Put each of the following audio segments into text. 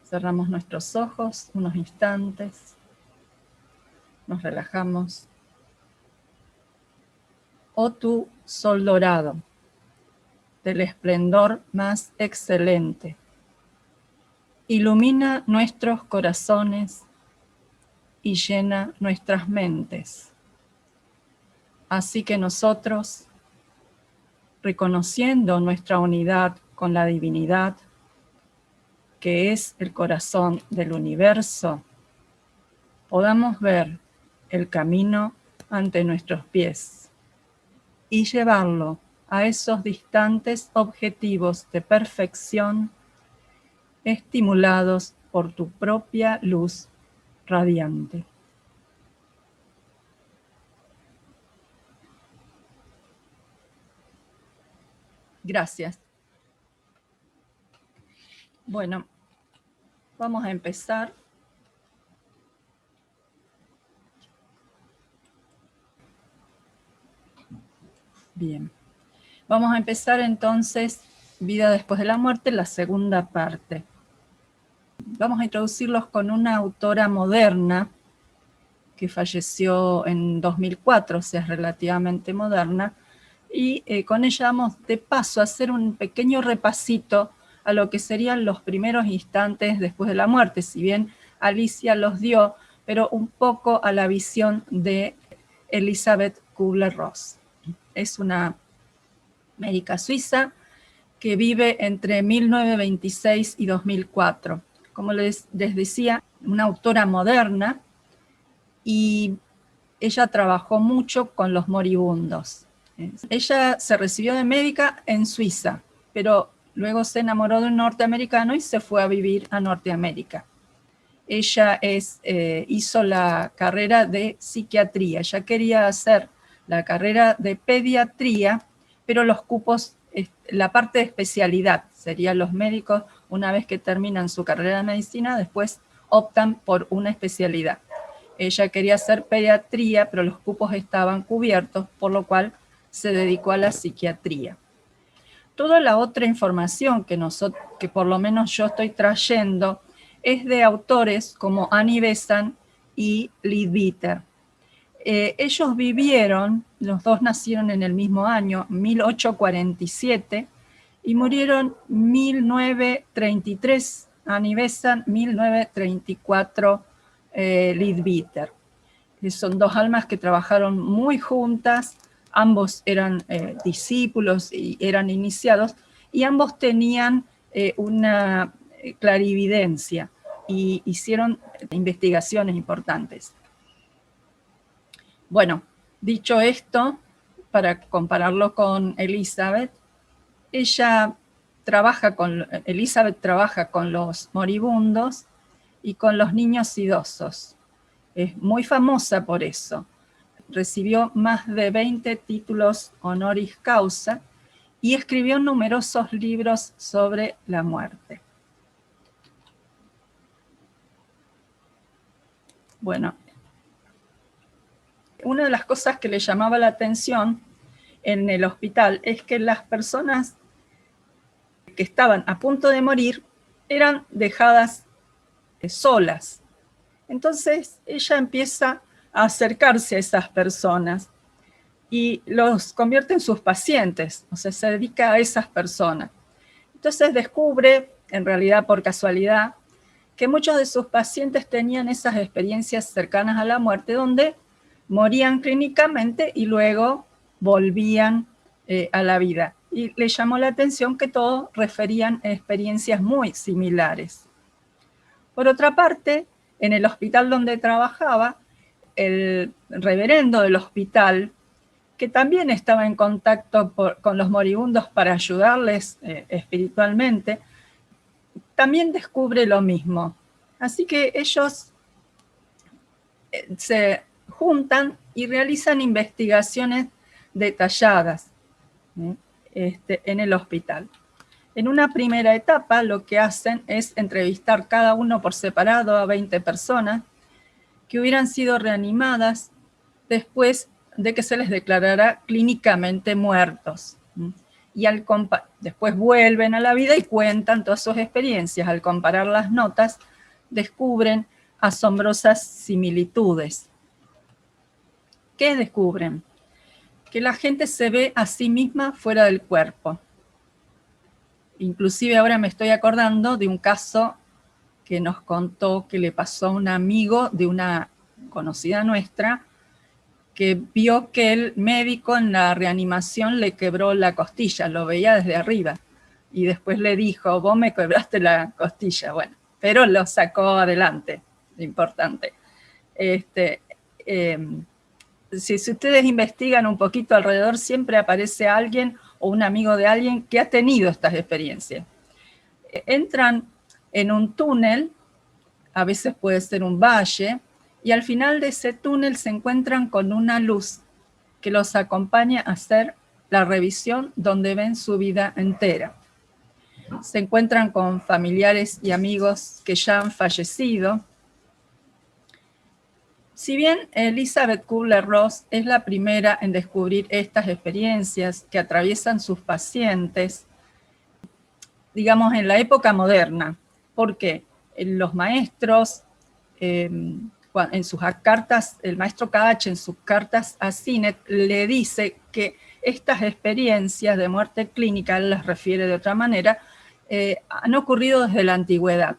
Cerramos nuestros ojos unos instantes. Nos relajamos. Oh tú, sol dorado, del esplendor más excelente, ilumina nuestros corazones y llena nuestras mentes. Así que nosotros, reconociendo nuestra unidad con la divinidad, que es el corazón del universo, podamos ver el camino ante nuestros pies y llevarlo a esos distantes objetivos de perfección estimulados por tu propia luz radiante. Gracias. Bueno, vamos a empezar. Bien. Vamos a empezar entonces Vida después de la muerte, la segunda parte. Vamos a introducirlos con una autora moderna que falleció en 2004, o sea, es relativamente moderna, y con ella vamos de paso a hacer un pequeño repasito a lo que serían los primeros instantes después de la muerte, si bien Alicia los dio, pero un poco a la visión de Elisabeth Kubler-Ross. Es una médica suiza que vive entre 1926 y 2004. Como les decía, una autora moderna, y ella trabajó mucho con los moribundos. Ella se recibió de médica en Suiza, pero luego se enamoró de un norteamericano y se fue a vivir a Norteamérica. Ella hizo la carrera de psiquiatría. Ella quería hacer la carrera de pediatría, pero los cupos, la parte de especialidad, serían los médicos, una vez que terminan su carrera de medicina, después optan por una especialidad. Ella quería hacer pediatría, pero los cupos estaban cubiertos, por lo cual se dedicó a la psiquiatría. Toda la otra información que por lo menos yo estoy trayendo es de autores como Annie Besant y Leadbeater. Ellos vivieron, los dos nacieron en el mismo año, 1847, y murieron 1933, Annie Besant, 1934, Leadbeater. Son dos almas que trabajaron muy juntas, ambos eran discípulos y eran iniciados, y ambos tenían una clarividencia y hicieron investigaciones importantes. Bueno, dicho esto, para compararlo con Elizabeth, Elizabeth trabaja con los moribundos y con los niños idosos. Es muy famosa por eso. Recibió más de 20 títulos honoris causa y escribió numerosos libros sobre la muerte. Bueno, una de las cosas que le llamaba la atención en el hospital es que las personas que estaban a punto de morir eran dejadas solas. Entonces ella empieza a acercarse a esas personas y los convierte en sus pacientes, o sea, se dedica a esas personas. Entonces descubre, en realidad por casualidad, que muchos de sus pacientes tenían esas experiencias cercanas a la muerte, donde morían clínicamente y luego volvían a la vida. Y le llamó la atención que todos referían a experiencias muy similares. Por otra parte, en el hospital donde trabajaba, el reverendo del hospital, que también estaba en contacto con los moribundos para ayudarles espiritualmente, también descubre lo mismo. Así que ellos se juntan y realizan investigaciones detalladas en el hospital. En una primera etapa lo que hacen es entrevistar cada uno por separado a 20 personas que hubieran sido reanimadas después de que se les declarara clínicamente muertos. y después vuelven a la vida y cuentan todas sus experiencias. Al comparar las notas, descubren asombrosas similitudes. ¿Qué descubren? Que la gente se ve a sí misma fuera del cuerpo. Inclusive ahora me estoy acordando de un caso que nos contó que le pasó a un amigo de una conocida nuestra, que vio que el médico en la reanimación le quebró la costilla, lo veía desde arriba, y después le dijo, vos me quebraste la costilla, bueno, pero lo sacó adelante, lo importante. Si ustedes investigan un poquito alrededor, siempre aparece alguien o un amigo de alguien que ha tenido estas experiencias. Entran en un túnel, a veces puede ser un valle, y al final de ese túnel se encuentran con una luz que los acompaña a hacer la revisión donde ven su vida entera. Se encuentran con familiares y amigos que ya han fallecido. Si bien Elizabeth Kubler-Ross es la primera en descubrir estas experiencias que atraviesan sus pacientes, digamos en la época moderna, porque los maestros, en sus cartas, el maestro Kadache en sus cartas a Sinet le dice que estas experiencias de muerte clínica, él las refiere de otra manera, han ocurrido desde la antigüedad.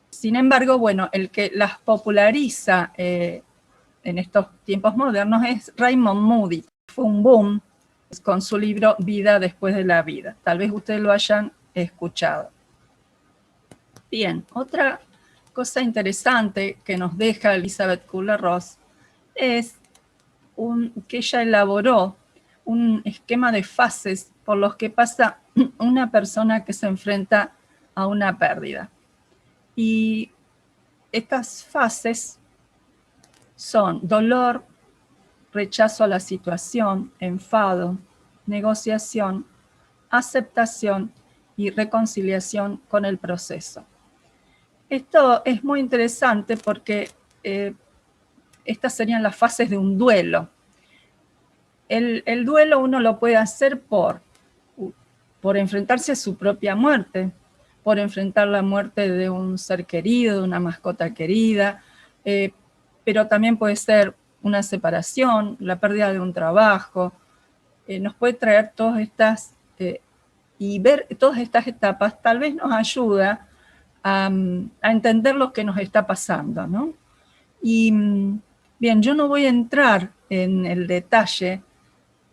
Sin embargo, bueno, el que las populariza en estos tiempos modernos es Raymond Moody. Fue un boom con su libro Vida después de la vida. Tal vez ustedes lo hayan escuchado. Bien, otra cosa interesante que nos deja Elizabeth Kubler-Ross es que ella elaboró un esquema de fases por los que pasa una persona que se enfrenta a una pérdida. Y estas fases son dolor, rechazo a la situación, enfado, negociación, aceptación y reconciliación con el proceso. Esto es muy interesante porque estas serían las fases de un duelo. El duelo uno lo puede hacer por enfrentarse a su propia muerte, por enfrentar la muerte de un ser querido, de una mascota querida, pero también puede ser una separación, la pérdida de un trabajo. Nos puede traer todas estas, y ver todas estas etapas tal vez nos ayuda a entender lo que nos está pasando, ¿no? Y bien, yo no voy a entrar en el detalle,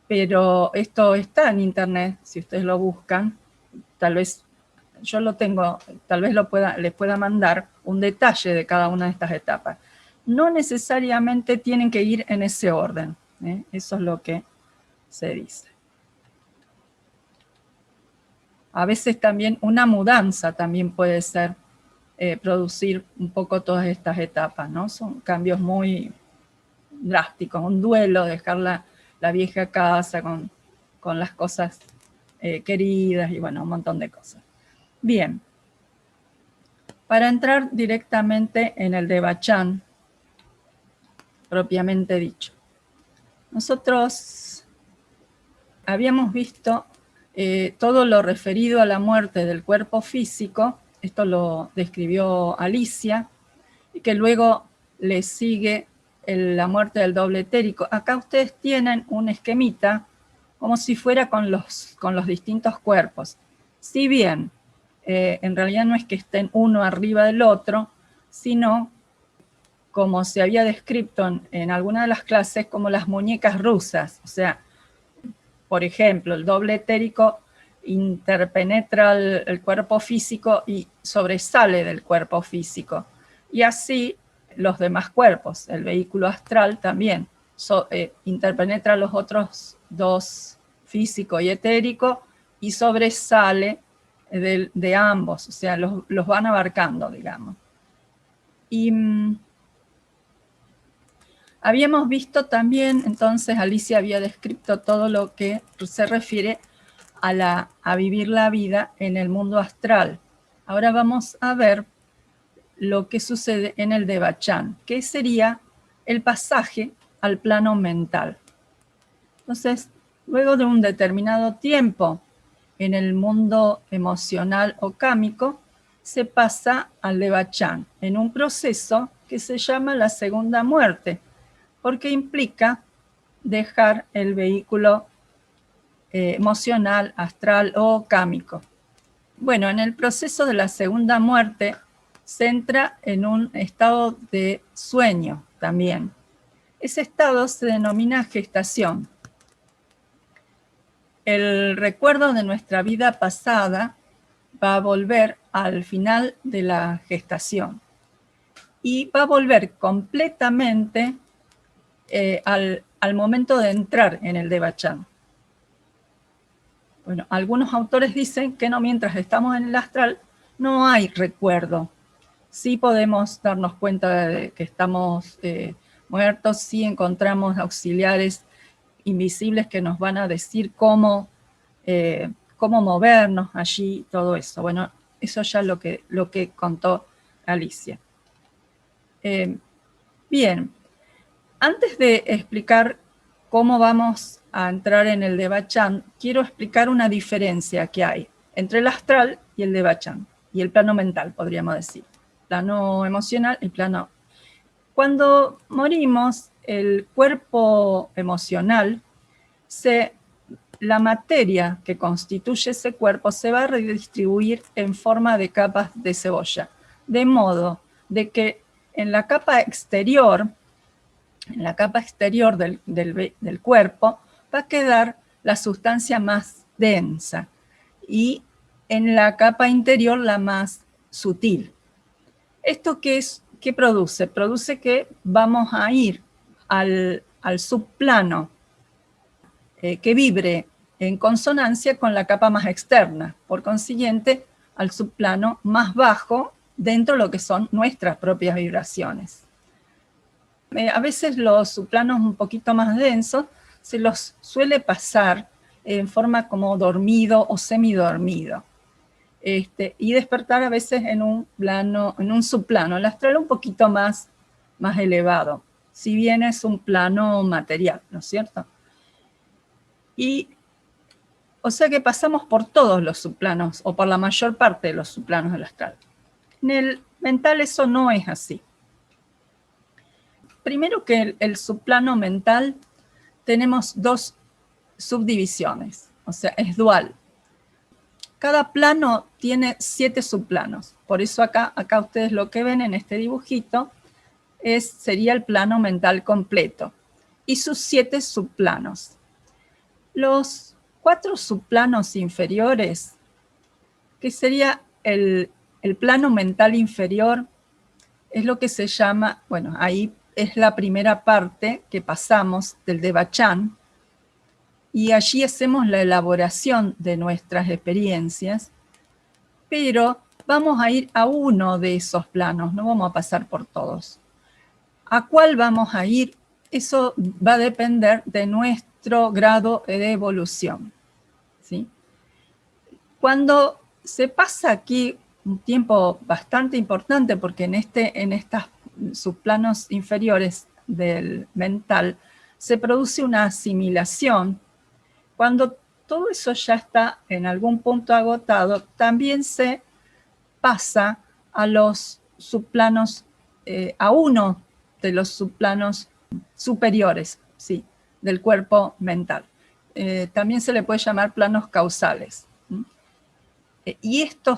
pero esto está en internet, si ustedes lo buscan, tal vez yo lo tengo, tal vez les pueda mandar un detalle de cada una de estas etapas. No necesariamente tienen que ir en ese orden, ¿eh? Eso es lo que se dice. A veces también una mudanza también puede ser producir un poco todas estas etapas, ¿no? Son cambios muy drásticos, un duelo, dejar la vieja casa con las cosas queridas y bueno, un montón de cosas. Bien, para entrar directamente en el Devachan, propiamente dicho. Nosotros habíamos visto todo lo referido a la muerte del cuerpo físico, esto lo describió Alicia, y que luego le sigue la muerte del doble etérico. Acá ustedes tienen un esquemita como si fuera con los distintos cuerpos. Si bien en realidad no es que estén uno arriba del otro, sino como se había descrito en alguna de las clases, como las muñecas rusas. O sea, por ejemplo, el doble etérico interpenetra el cuerpo físico y sobresale del cuerpo físico. Y así los demás cuerpos, el vehículo astral también interpenetra los otros dos, físico y etérico, y sobresale de ambos, o sea, los van abarcando, digamos. Y habíamos visto también, entonces Alicia había descrito todo lo que se refiere a vivir la vida en el mundo astral. Ahora vamos a ver lo que sucede en el Devachan, que sería el pasaje al plano mental. Entonces, Luego de un determinado tiempo en el mundo emocional o cámico, se pasa al Devachan, en un proceso que se llama la segunda muerte, porque implica dejar el vehículo emocional, astral o cámico. Bueno, en el proceso de la segunda muerte se entra en un estado de sueño también. Ese estado se denomina gestación. El recuerdo de nuestra vida pasada va a volver al final de la gestación y va a volver completamente al momento de entrar en el Devachan. Bueno, algunos autores dicen que no, mientras estamos en el astral no hay recuerdo. Sí podemos darnos cuenta de que estamos muertos, sí encontramos auxiliares invisibles que nos van a decir cómo movernos allí, todo eso. Bueno, eso ya lo que contó Alicia. Bien, antes de explicar cómo vamos a entrar en el Devachan, quiero explicar una diferencia que hay entre el astral y el Devachan, y el plano mental, podríamos decir. Plano emocional y plano. Cuando morimos, el cuerpo emocional, la materia que constituye ese cuerpo se va a redistribuir en forma de capas de cebolla, de modo de que en la capa exterior del cuerpo va a quedar la sustancia más densa y en la capa interior la más sutil. ¿Esto qué produce? Produce que vamos a ir al subplano que vibre en consonancia con la capa más externa, por consiguiente al subplano más bajo dentro de lo que son nuestras propias vibraciones. A veces los subplanos un poquito más densos se los suele pasar en forma como dormido o semidormido. Y despertar a veces en un subplano, el astral un poquito más elevado, si bien es un plano material, ¿no es cierto? O sea que pasamos por todos los subplanos, o por la mayor parte de los subplanos del astral. En el mental eso no es así. Primero que el subplano mental tenemos dos subdivisiones, o sea, es dual. Cada plano tiene 7 subplanos, por eso acá ustedes lo que ven en este dibujito sería el plano mental completo y sus 7 subplanos. Los 4 subplanos inferiores, que sería el plano mental inferior, es lo que se llama, bueno, ahí es la primera parte que pasamos del Devachan, y allí hacemos la elaboración de nuestras experiencias, pero vamos a ir a uno de esos planos, no vamos a pasar por todos. ¿A cuál vamos a ir? Eso va a depender de nuestro grado de evolución, ¿sí? Cuando se pasa aquí un tiempo bastante importante, porque en estos subplanos inferiores del mental se produce una asimilación. Cuando todo eso ya está en algún punto agotado, también se pasa a los subplanos, a uno de los subplanos superiores, ¿sí?, del cuerpo mental. También se le puede llamar planos causales. Y esto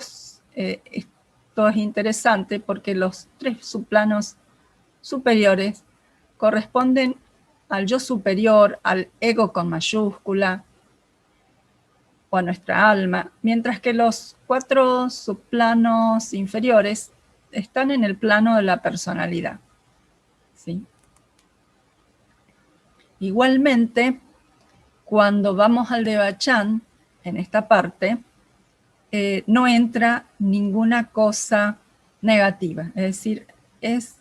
es interesante porque los 3 subplanos superiores corresponden al yo superior, al ego con mayúscula, o a nuestra alma, mientras que los 4 subplanos inferiores están en el plano de la personalidad, ¿sí? Igualmente, cuando vamos al Devachan, en esta parte, no entra ninguna cosa negativa, es decir, es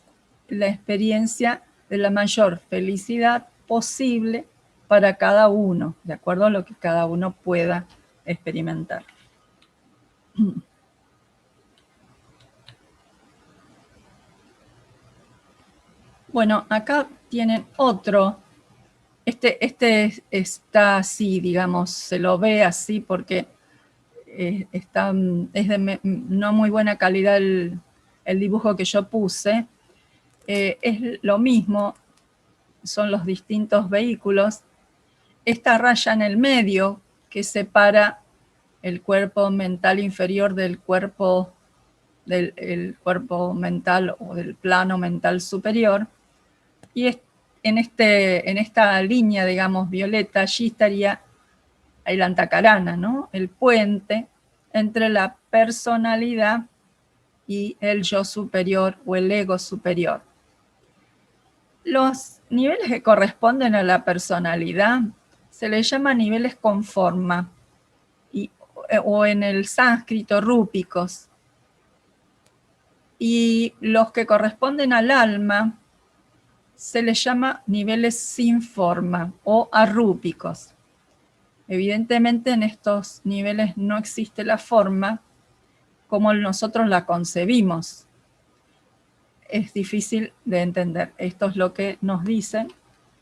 la experiencia de la mayor felicidad posible para cada uno, de acuerdo a lo que cada uno pueda experimentar. Bueno, acá tienen otro Este está así, digamos, se lo ve así porque es de no muy buena calidad el dibujo que yo puse. Es lo mismo, son los distintos vehículos. Esta raya en el medio que separa el cuerpo mental inferior del cuerpo, el cuerpo mental o del plano mental superior. Y en esta línea, digamos, violeta, allí estaría el antakarana, ¿no? El puente entre la personalidad y el yo superior o el ego superior. Los niveles que corresponden a la personalidad se les llama niveles con forma, o en el sánscrito rúpicos. Y los que corresponden al alma se les llama niveles sin forma o arrúpicos. Evidentemente en estos niveles no existe la forma como nosotros la concebimos. Es difícil de entender. Esto es lo que nos dicen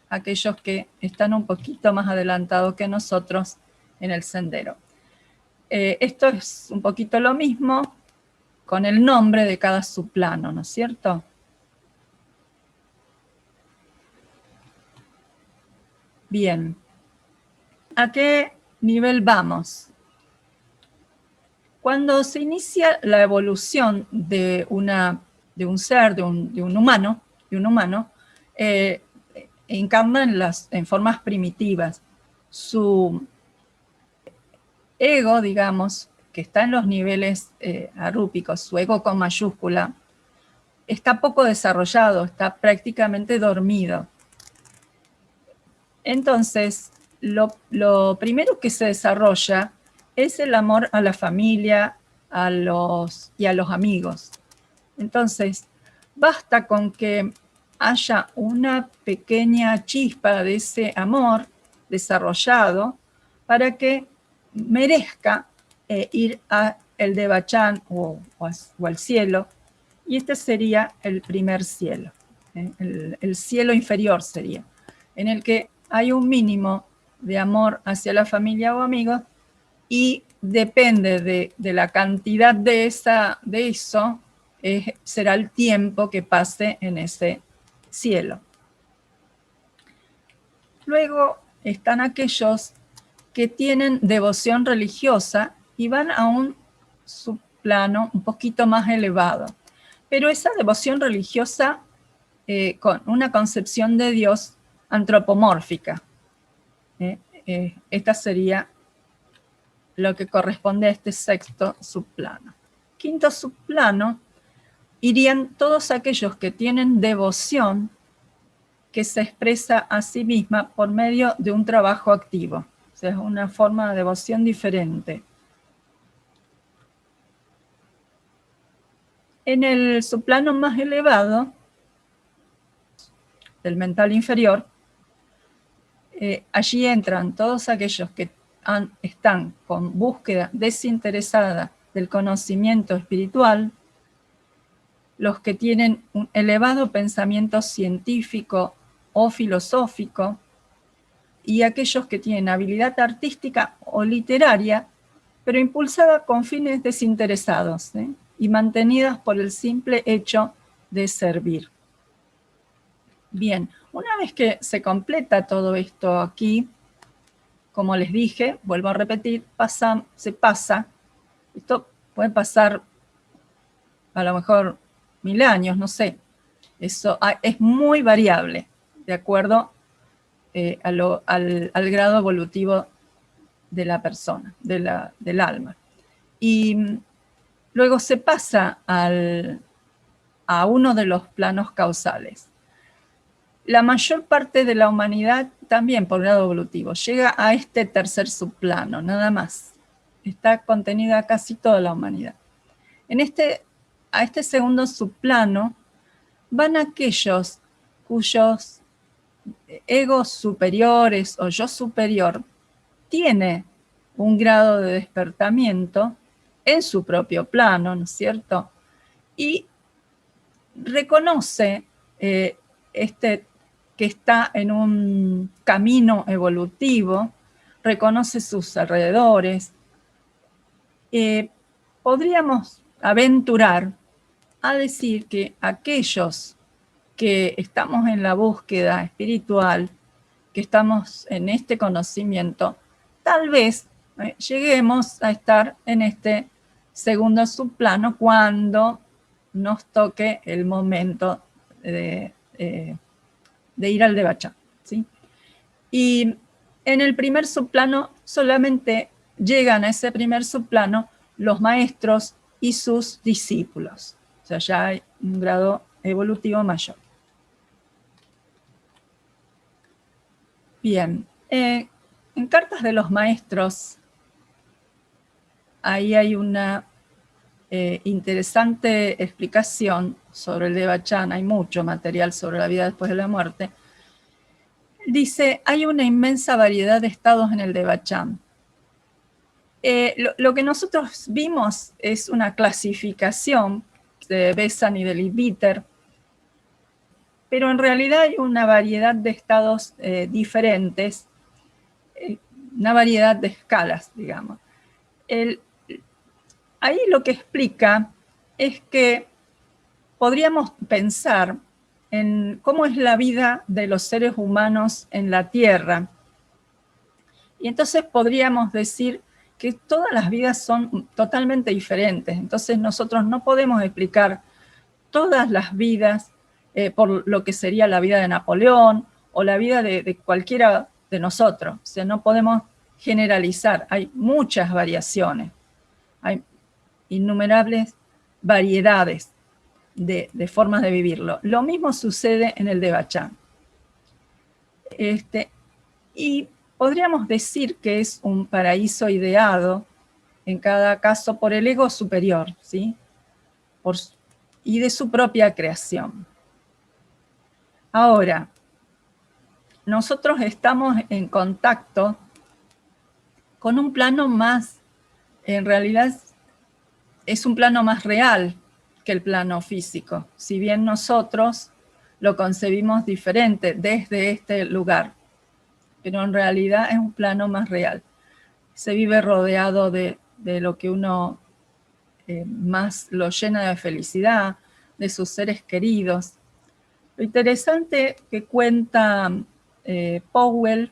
aquellos que están un poquito más adelantados que nosotros en el sendero. Esto es un poquito lo mismo con el nombre de cada subplano, ¿no es cierto? Bien. ¿A qué nivel vamos? Cuando se inicia la evolución de un ser, de un humano, encarna en formas primitivas. Su ego, digamos, que está en los niveles arrúpicos, su ego con mayúscula, está poco desarrollado, está prácticamente dormido. Entonces, lo primero que se desarrolla es el amor a la familia y a los amigos. Entonces, basta con que haya una pequeña chispa de ese amor desarrollado para que merezca ir al Devachan o al cielo, y este sería el primer cielo, el cielo inferior sería, en el que hay un mínimo de amor hacia la familia o amigos, y depende de la cantidad de eso, será el tiempo que pase en ese cielo. Luego están aquellos que tienen devoción religiosa y van a un subplano un poquito más elevado. Pero esa devoción religiosa con una concepción de Dios antropomórfica. Esta sería lo que corresponde a este sexto subplano. Quinto subplano irían todos aquellos que tienen devoción que se expresa a sí misma por medio de un trabajo activo. O sea, es una forma de devoción diferente. En el subplano más elevado, del mental inferior, allí entran todos aquellos que están con búsqueda desinteresada del conocimiento espiritual, los que tienen un elevado pensamiento científico o filosófico, y aquellos que tienen habilidad artística o literaria, pero impulsada con fines desinteresados, y mantenidas por el simple hecho de servir. Bien, una vez que se completa todo esto aquí, como les dije, vuelvo a repetir, se pasa, esto puede pasar a lo mejor 1000 años, no sé, eso es muy variable, de acuerdo al grado evolutivo de la persona, del alma. Y luego se pasa a uno de los planos causales. La mayor parte de la humanidad, también por grado evolutivo, llega a este tercer subplano, nada más. Está contenida casi toda la humanidad. A este segundo subplano van aquellos cuyos egos superiores o yo superior tiene un grado de despertamiento en su propio plano, ¿no es cierto? Y reconoce este que está en un camino evolutivo, reconoce sus alrededores. Podríamos aventurar a decir que aquellos que estamos en la búsqueda espiritual, que estamos en este conocimiento, tal vez lleguemos a estar en este segundo subplano cuando nos toque el momento de ir al Devachan, ¿sí? Y en el primer subplano solamente llegan a ese primer subplano los maestros y sus discípulos. O sea, ya hay un grado evolutivo mayor. Bien, en Cartas de los Maestros, ahí hay una interesante explicación sobre el Devachan, hay mucho material sobre la vida después de la muerte. Dice, hay una inmensa variedad de estados en el Devachan. Lo que nosotros vimos es una clasificación de Besan y de Leadbeater, pero en realidad hay una variedad de estados diferentes, una variedad de escalas, digamos. Ahí lo que explica es que podríamos pensar en cómo es la vida de los seres humanos en la Tierra. Y entonces podríamos decir que todas las vidas son totalmente diferentes. Entonces nosotros no podemos explicar todas las vidas por lo que sería la vida de Napoleón o la vida de cualquiera de nosotros. O sea, no podemos generalizar. Hay muchas variaciones. Hay innumerables variedades de formas de vivirlo. Lo mismo sucede en el Devachan. Y podríamos decir que es un paraíso ideado, en cada caso, por el ego superior, ¿sí? Y de su propia creación. Ahora, nosotros estamos en contacto con un plano más, en realidad es un plano más real que el plano físico, si bien nosotros lo concebimos diferente desde este lugar, pero en realidad es un plano más real. Se vive rodeado de lo que uno más lo llena de felicidad, de sus seres queridos. Lo interesante que cuenta Powell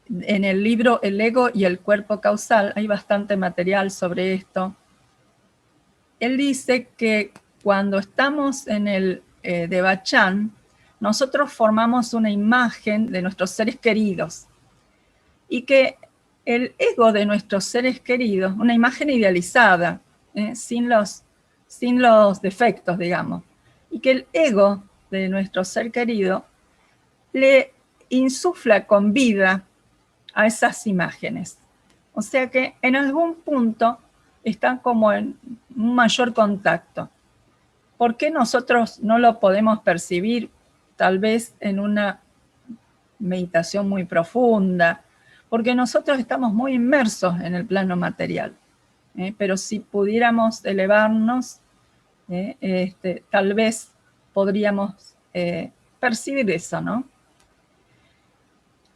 en el libro El ego y el cuerpo causal, hay bastante material sobre esto. Él dice que cuando estamos en el Devachan, nosotros formamos una imagen de nuestros seres queridos y que el ego de nuestros seres queridos, una imagen idealizada, sin los defectos, digamos, y que el ego de nuestro ser querido le insufla con vida a esas imágenes. O sea que en algún punto están como en un mayor contacto. ¿Por qué nosotros no lo podemos percibir? Tal vez en una meditación muy profunda, porque nosotros estamos muy inmersos en el plano material. Pero si pudiéramos elevarnos, tal vez podríamos percibir eso, ¿no?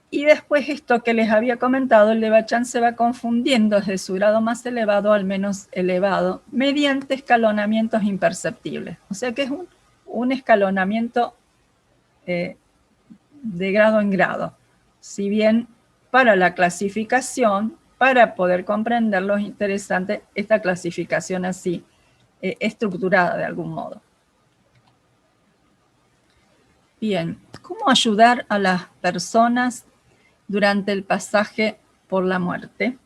Y después esto que les había comentado, el Devachan se va confundiendo desde su grado más elevado al menos elevado, mediante escalonamientos imperceptibles. O sea que es un escalonamiento de grado en grado. Si bien para la clasificación, para poder comprenderlo, es interesante esta clasificación así, estructurada de algún modo. Bien, ¿cómo ayudar a las personas durante el pasaje por la muerte?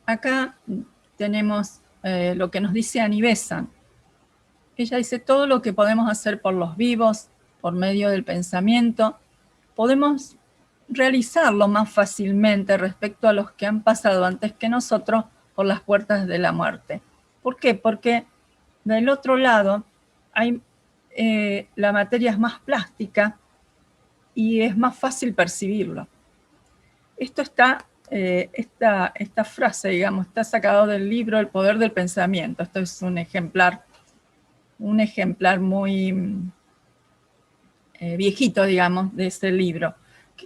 Acá tenemos lo que nos dice Annie Besant. Ella dice, todo lo que podemos hacer por los vivos, por medio del pensamiento, podemos realizarlo más fácilmente respecto a los que han pasado antes que nosotros por las puertas de la muerte. ¿Por qué? Porque del otro lado hay, la materia es más plástica y es más fácil percibirlo. Esto está esta frase, digamos, está sacado del libro El poder del pensamiento. Esto es un ejemplar muy viejito, digamos, de ese libro.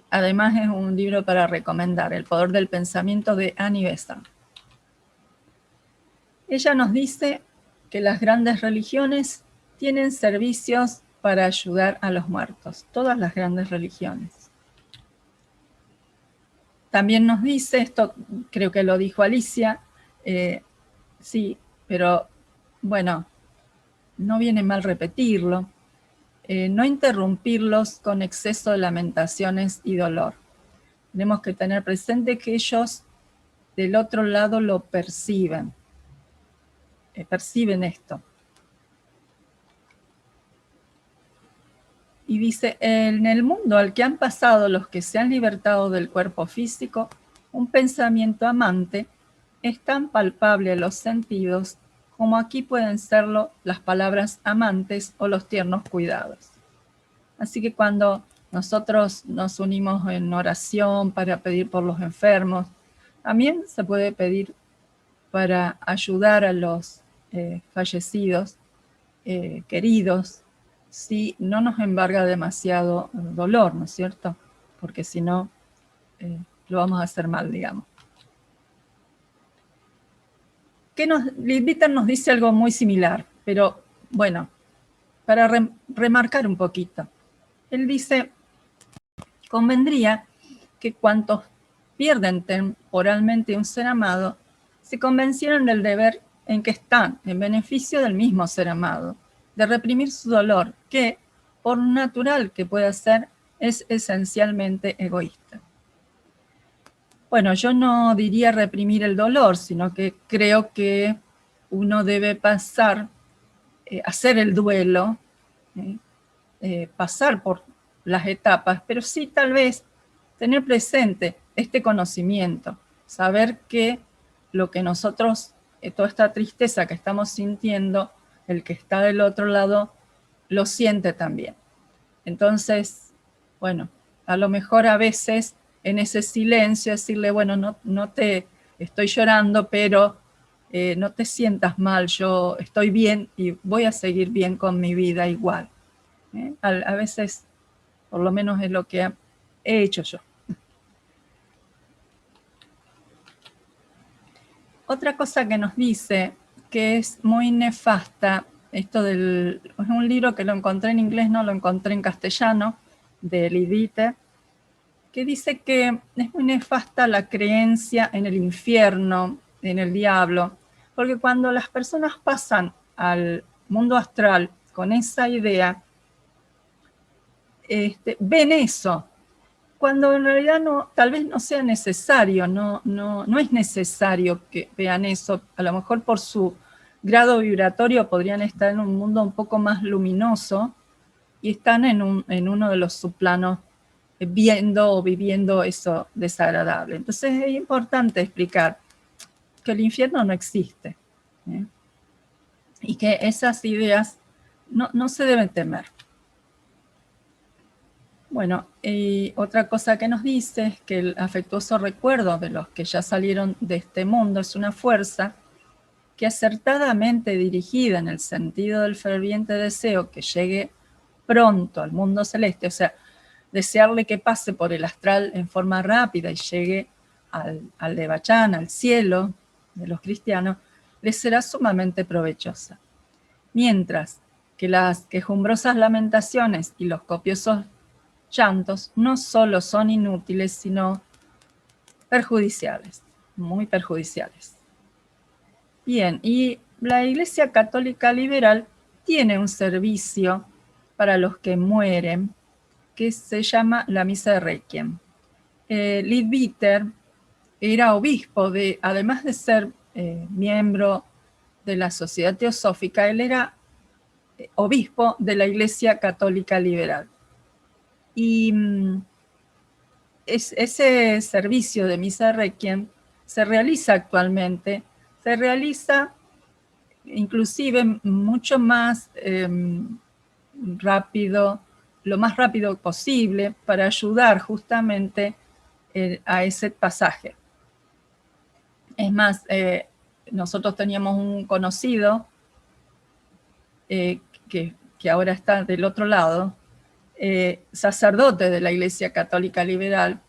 Además es un libro para recomendar, El poder del pensamiento, de Annie Besant. Ella nos dice que las grandes religiones tienen servicios para ayudar a los muertos, todas las grandes religiones. También nos dice, esto creo que lo dijo Alicia, sí, pero bueno, no viene mal repetirlo, no interrumpirlos con exceso de lamentaciones y dolor. Tenemos que tener presente que ellos del otro lado lo perciben, perciben esto. Y dice, en el mundo al que han pasado los que se han libertado del cuerpo físico, un pensamiento amante es tan palpable a los sentidos como aquí pueden serlo las palabras amantes o los tiernos cuidados. Así que cuando nosotros nos unimos en oración para pedir por los enfermos, también se puede pedir para ayudar a los fallecidos, queridos, si no nos embarga demasiado dolor, ¿no es cierto? Porque si no, lo vamos a hacer mal, digamos. Leadbeater nos dice algo muy similar, pero bueno, para remarcar un poquito. Él dice, convendría que cuantos pierden temporalmente un ser amado, se convencieran del deber en que están en beneficio del mismo ser amado, de reprimir su dolor, que, por natural que pueda ser, es esencialmente egoísta. Bueno, yo no diría reprimir el dolor, sino que creo que uno debe pasar, hacer el duelo, pasar por las etapas, pero sí tal vez tener presente este conocimiento, saber que lo que nosotros, toda esta tristeza que estamos sintiendo, el que está del otro lado lo siente también. Entonces, bueno, a lo mejor a veces en ese silencio decirle, bueno, no te estoy llorando, pero no te sientas mal, yo estoy bien y voy a seguir bien con mi vida igual. A veces, por lo menos es lo que he hecho yo. Otra cosa que nos dice que es muy nefasta, es un libro que lo encontré en inglés, no lo encontré en castellano, de Leadbeater, que dice que es muy nefasta la creencia en el infierno, en el diablo, porque cuando las personas pasan al mundo astral con esa idea, ven eso, cuando en realidad tal vez no sea necesario, no es necesario que vean eso. A lo mejor por su grado vibratorio podrían estar en un mundo un poco más luminoso y están en uno de los subplanos viendo o viviendo eso desagradable. Entonces es importante explicar que el infierno no existe, y que esas ideas no se deben temer. Bueno, y otra cosa que nos dice es que el afectuoso recuerdo de los que ya salieron de este mundo es una fuerza que, acertadamente dirigida en el sentido del ferviente deseo que llegue pronto al mundo celeste, o sea, desearle que pase por el astral en forma rápida y llegue al Devachan, al cielo de los cristianos, les será sumamente provechosa. Mientras que las quejumbrosas lamentaciones y los copiosos llantos no solo son inútiles, sino perjudiciales, muy perjudiciales. Bien, y la Iglesia Católica Liberal tiene un servicio para los que mueren que se llama la Misa de Requiem. Leadbeater era obispo, además de ser miembro de la Sociedad Teosófica, él era obispo de la Iglesia Católica Liberal. Y ese servicio de Misa de Requiem se realiza actualmente, se realiza inclusive mucho más rápido, lo más rápido posible, para ayudar justamente a ese pasaje. Es más, nosotros teníamos un conocido que ahora está del otro lado, sacerdote de la Iglesia Católica Liberal,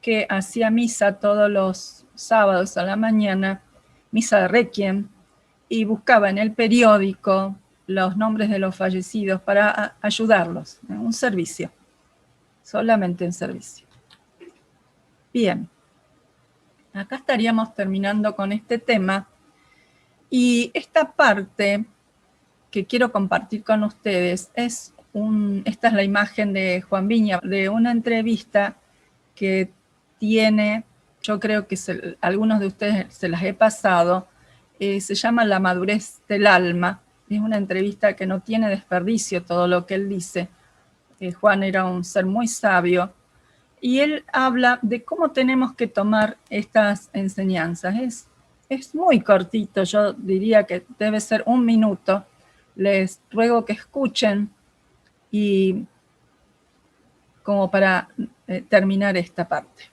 que hacía misa todos los sábados a la mañana, misa de Requiem, y buscaba en el periódico los nombres de los fallecidos para ayudarlos, un servicio, solamente un servicio. Bien, acá estaríamos terminando con este tema, y esta parte que quiero compartir con ustedes esta es la imagen de Juan Viña, de una entrevista que tiene, yo creo que algunos de ustedes se las he pasado, se llama La madurez del alma. Es una entrevista que no tiene desperdicio todo lo que él dice. Juan era un ser muy sabio, y él habla de cómo tenemos que tomar estas enseñanzas. Es muy cortito, yo diría que debe ser 1 minuto. Les ruego que escuchen, y como para terminar esta parte.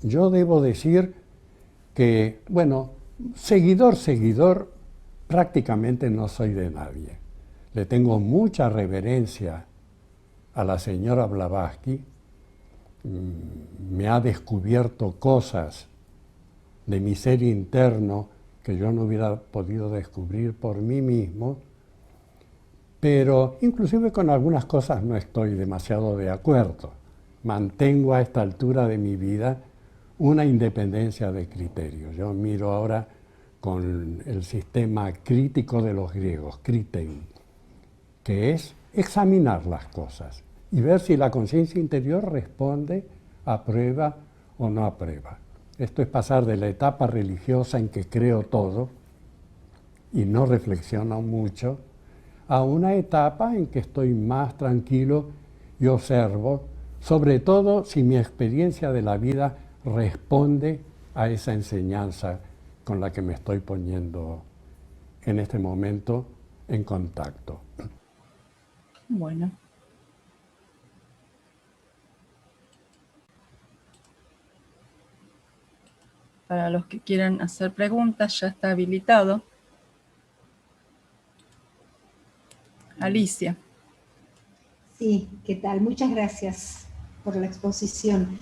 Yo debo decir que, bueno, seguidor, prácticamente no soy de nadie. Le tengo mucha reverencia a la señora Blavatsky. Me ha descubierto cosas de mi ser interno que yo no hubiera podido descubrir por mí mismo, pero inclusive con algunas cosas no estoy demasiado de acuerdo. Mantengo a esta altura de mi vida una independencia de criterio. Yo miro ahora con el sistema crítico de los griegos, kritein, que es examinar las cosas y ver si la conciencia interior responde, aprueba o no aprueba. Esto es pasar de la etapa religiosa en que creo todo y no reflexiono mucho, a una etapa en que estoy más tranquilo y observo, sobre todo si mi experiencia de la vida responde a esa enseñanza con la que me estoy poniendo en este momento en contacto. Bueno. Para los que quieran hacer preguntas, ya está habilitado. Alicia. Sí, ¿qué tal? Muchas gracias por la exposición.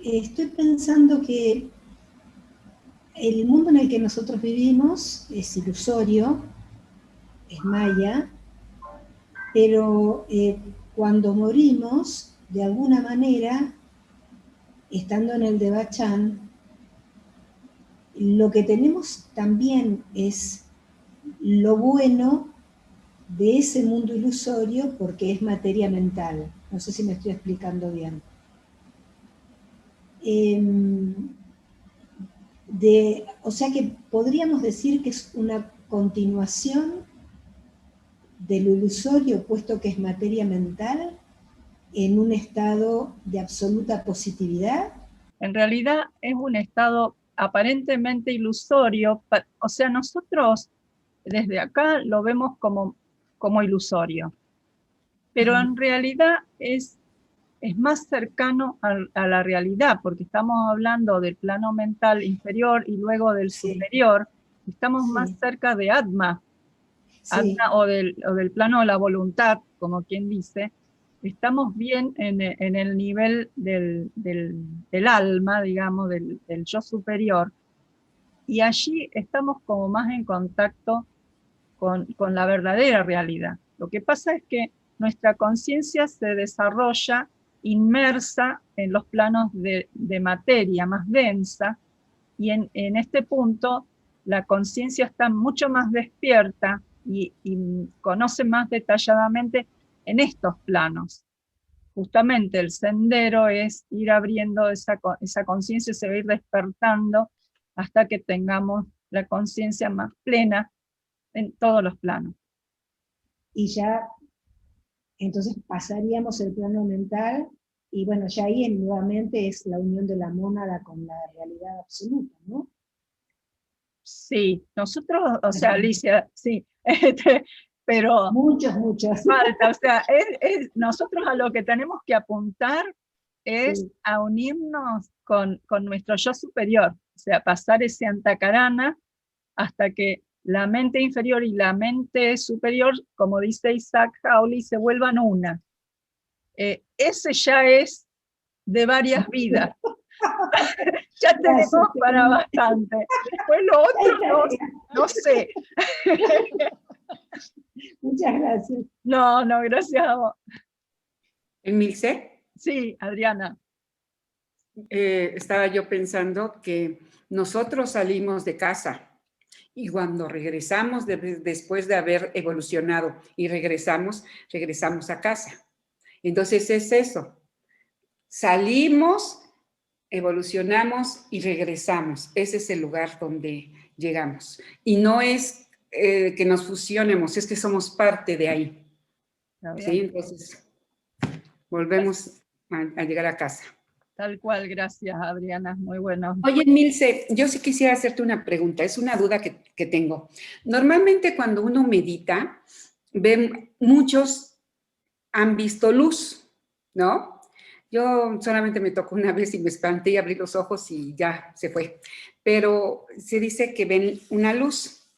Estoy pensando que el mundo en el que nosotros vivimos es ilusorio, es maya, pero cuando morimos, de alguna manera, estando en el Devachan, lo que tenemos también es lo bueno de ese mundo ilusorio, porque es materia mental. No sé si me estoy explicando bien. O sea que podríamos decir que es una continuación de lo ilusorio, puesto que es materia mental, en un estado de absoluta positividad. En realidad es un estado aparentemente ilusorio, o sea, nosotros desde acá lo vemos como ilusorio, pero en realidad es más cercano a la realidad, porque estamos hablando del plano mental inferior y luego del superior. Estamos más cerca de Atma, o del plano de la voluntad, como quien dice. Estamos bien en el nivel del alma, digamos, del yo superior, y allí estamos como más en contacto con la verdadera realidad. Lo que pasa es que nuestra conciencia se desarrolla inmersa en los planos de materia más densa, y en este punto la conciencia está mucho más despierta y conoce más detalladamente en estos planos. Justamente el sendero es ir abriendo esa conciencia, se va a ir despertando hasta que tengamos la conciencia más plena en todos los planos. Y ya, entonces pasaríamos el plano mental, y bueno, ya ahí nuevamente es la unión de la mónada con la realidad absoluta, ¿no? Sí, nosotros, o sea, Alicia, sí, pero muchos. Falta, o sea, nosotros a lo que tenemos que apuntar es a unirnos con nuestro yo superior, o sea, pasar ese antakarana hasta que la mente inferior y la mente superior, como dice Isaac Hawley, se vuelvan una. Ese ya es de varias vidas. Ya tenemos para bastante. Después lo otro, no sé. Muchas gracias. No, gracias a vos. Emilce, Sí, Adriana. estaba yo pensando que nosotros salimos de casa y cuando regresamos, después de haber evolucionado y regresamos a casa. Entonces es eso. Salimos, evolucionamos y regresamos. Ese es el lugar donde llegamos. Y no es que nos fusionemos, es que somos parte de ahí. ¿Sí? Entonces, volvemos a llegar a casa. Tal cual, gracias, Adriana, muy bueno. Oye, Milce, yo sí quisiera hacerte una pregunta, es una duda que tengo. Normalmente cuando uno medita, muchos han visto luz, ¿no? Yo solamente me tocó una vez y me espanté y abrí los ojos y ya se fue. Pero se dice que ven una luz.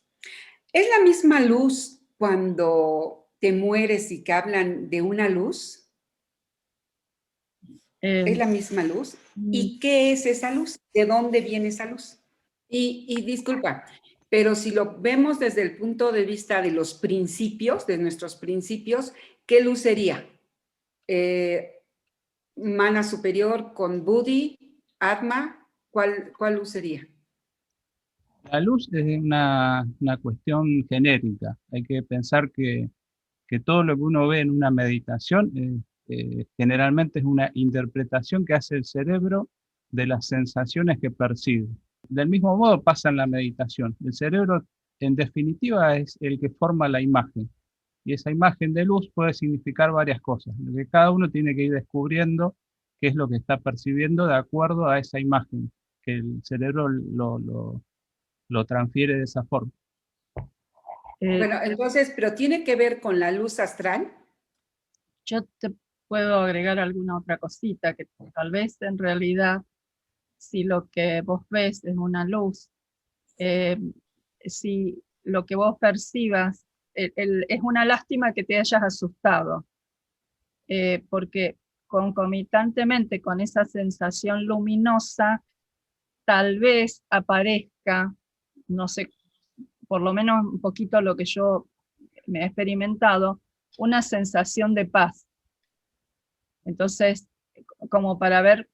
¿Es la misma luz cuando te mueres y que hablan de una luz? ¿Es la misma luz? ¿Y qué es esa luz? ¿De dónde viene esa luz? Y disculpa, pero si lo vemos desde el punto de vista de los principios, de nuestros principios, ¿qué luz sería? Mana superior con Buddhi, Atma, ¿cuál luz sería? La luz es una cuestión genérica. Hay que pensar que todo lo que uno ve en una meditación generalmente es una interpretación que hace el cerebro de las sensaciones que percibe. Del mismo modo pasa en la meditación. El cerebro, en definitiva, es el que forma la imagen. Y esa imagen de luz puede significar varias cosas. Lo que cada uno tiene que ir descubriendo qué es lo que está percibiendo de acuerdo a esa imagen, que el cerebro lo transfiere de esa forma. Bueno, entonces, ¿pero tiene que ver con la luz astral? Yo te puedo agregar alguna otra cosita, que tal vez en realidad, si lo que vos ves es una luz, si lo que vos percibas, es una lástima que te hayas asustado, porque concomitantemente con esa sensación luminosa, tal vez aparezca, no sé, por lo menos un poquito lo que yo me he experimentado, una sensación de paz. Entonces, como para ver,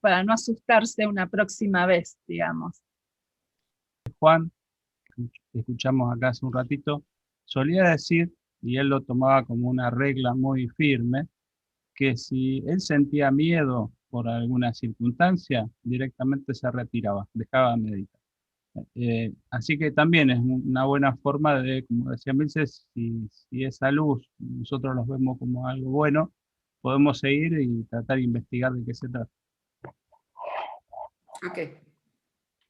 para no asustarse una próxima vez, digamos. Juan, que escuchamos acá hace un ratito, solía decir, y él lo tomaba como una regla muy firme, que si él sentía miedo por alguna circunstancia, directamente se retiraba, dejaba de meditar. Así que también es una buena forma de, como decía Milce, si esa luz nosotros los vemos como algo bueno, podemos seguir y tratar de investigar de qué se trata. Ok,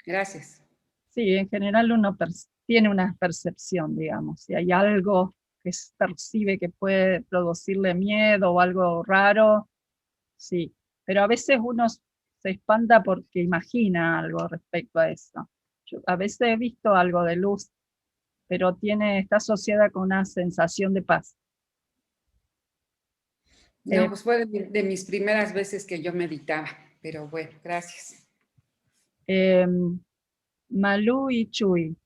gracias. Sí, en general uno tiene una percepción, digamos. Si hay algo que percibe que puede producirle miedo o algo raro, sí. Pero a veces uno se espanta porque imagina algo respecto a eso. Yo a veces he visto algo de luz, pero está asociada con una sensación de paz. No, pues fue de mis primeras veces que yo meditaba, pero bueno, gracias. Malú y Chuy.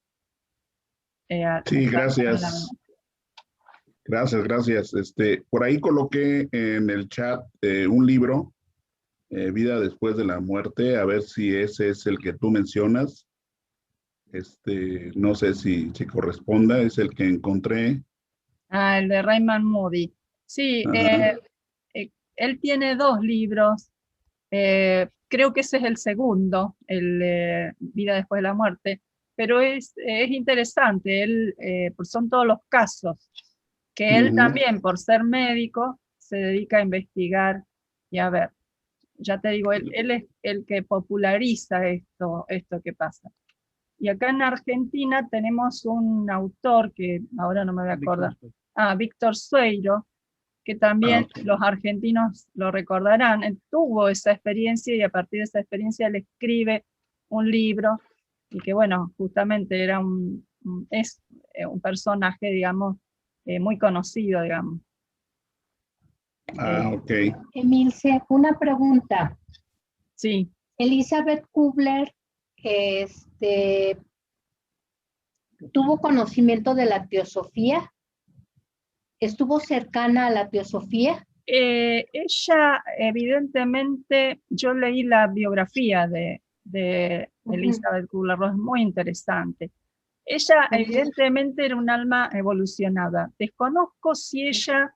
Sí, gracias. Gracias. Por ahí coloqué en el chat un libro, Vida después de la muerte, a ver si ese es el que tú mencionas. No sé si corresponda, es el que encontré. El de Raymond Moody. Sí, él tiene 2 libros. Creo que ese es el segundo, el Vida después de la muerte, pero es interesante, son todos los casos, que él también, por ser médico, se dedica a investigar y a ver. Ya te digo, él es el que populariza esto que pasa. Y acá en Argentina tenemos un autor que ahora no me voy a acordar, Víctor Sueiro, que también ok. los argentinos lo recordarán. Él tuvo esa experiencia y a partir de esa experiencia él escribe un libro y que, bueno, justamente era es un personaje, digamos, muy conocido, digamos. Ok. Emilce, una pregunta. Sí, Elizabeth Kubler, ¿tuvo conocimiento de la teosofía? ¿Estuvo cercana a la teosofía? ella, evidentemente, yo leí la biografía de Elizabeth Kubler-Ross, muy interesante. Ella, evidentemente, era un alma evolucionada. Desconozco si ella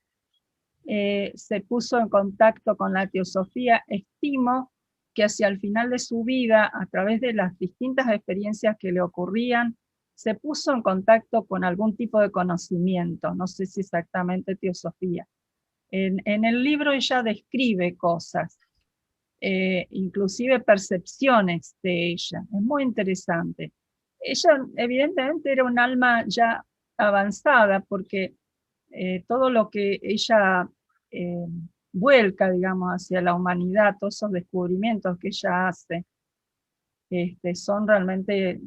se puso en contacto con la teosofía. Estimo que hacia el final de su vida, a través de las distintas experiencias que le ocurrían, se puso en contacto con algún tipo de conocimiento, no sé si exactamente teosofía. En el libro ella describe cosas, inclusive percepciones de ella. Es muy interesante. Ella evidentemente era un alma ya avanzada porque todo lo que ella vuelca, digamos, hacia la humanidad, todos esos descubrimientos que ella hace, son realmente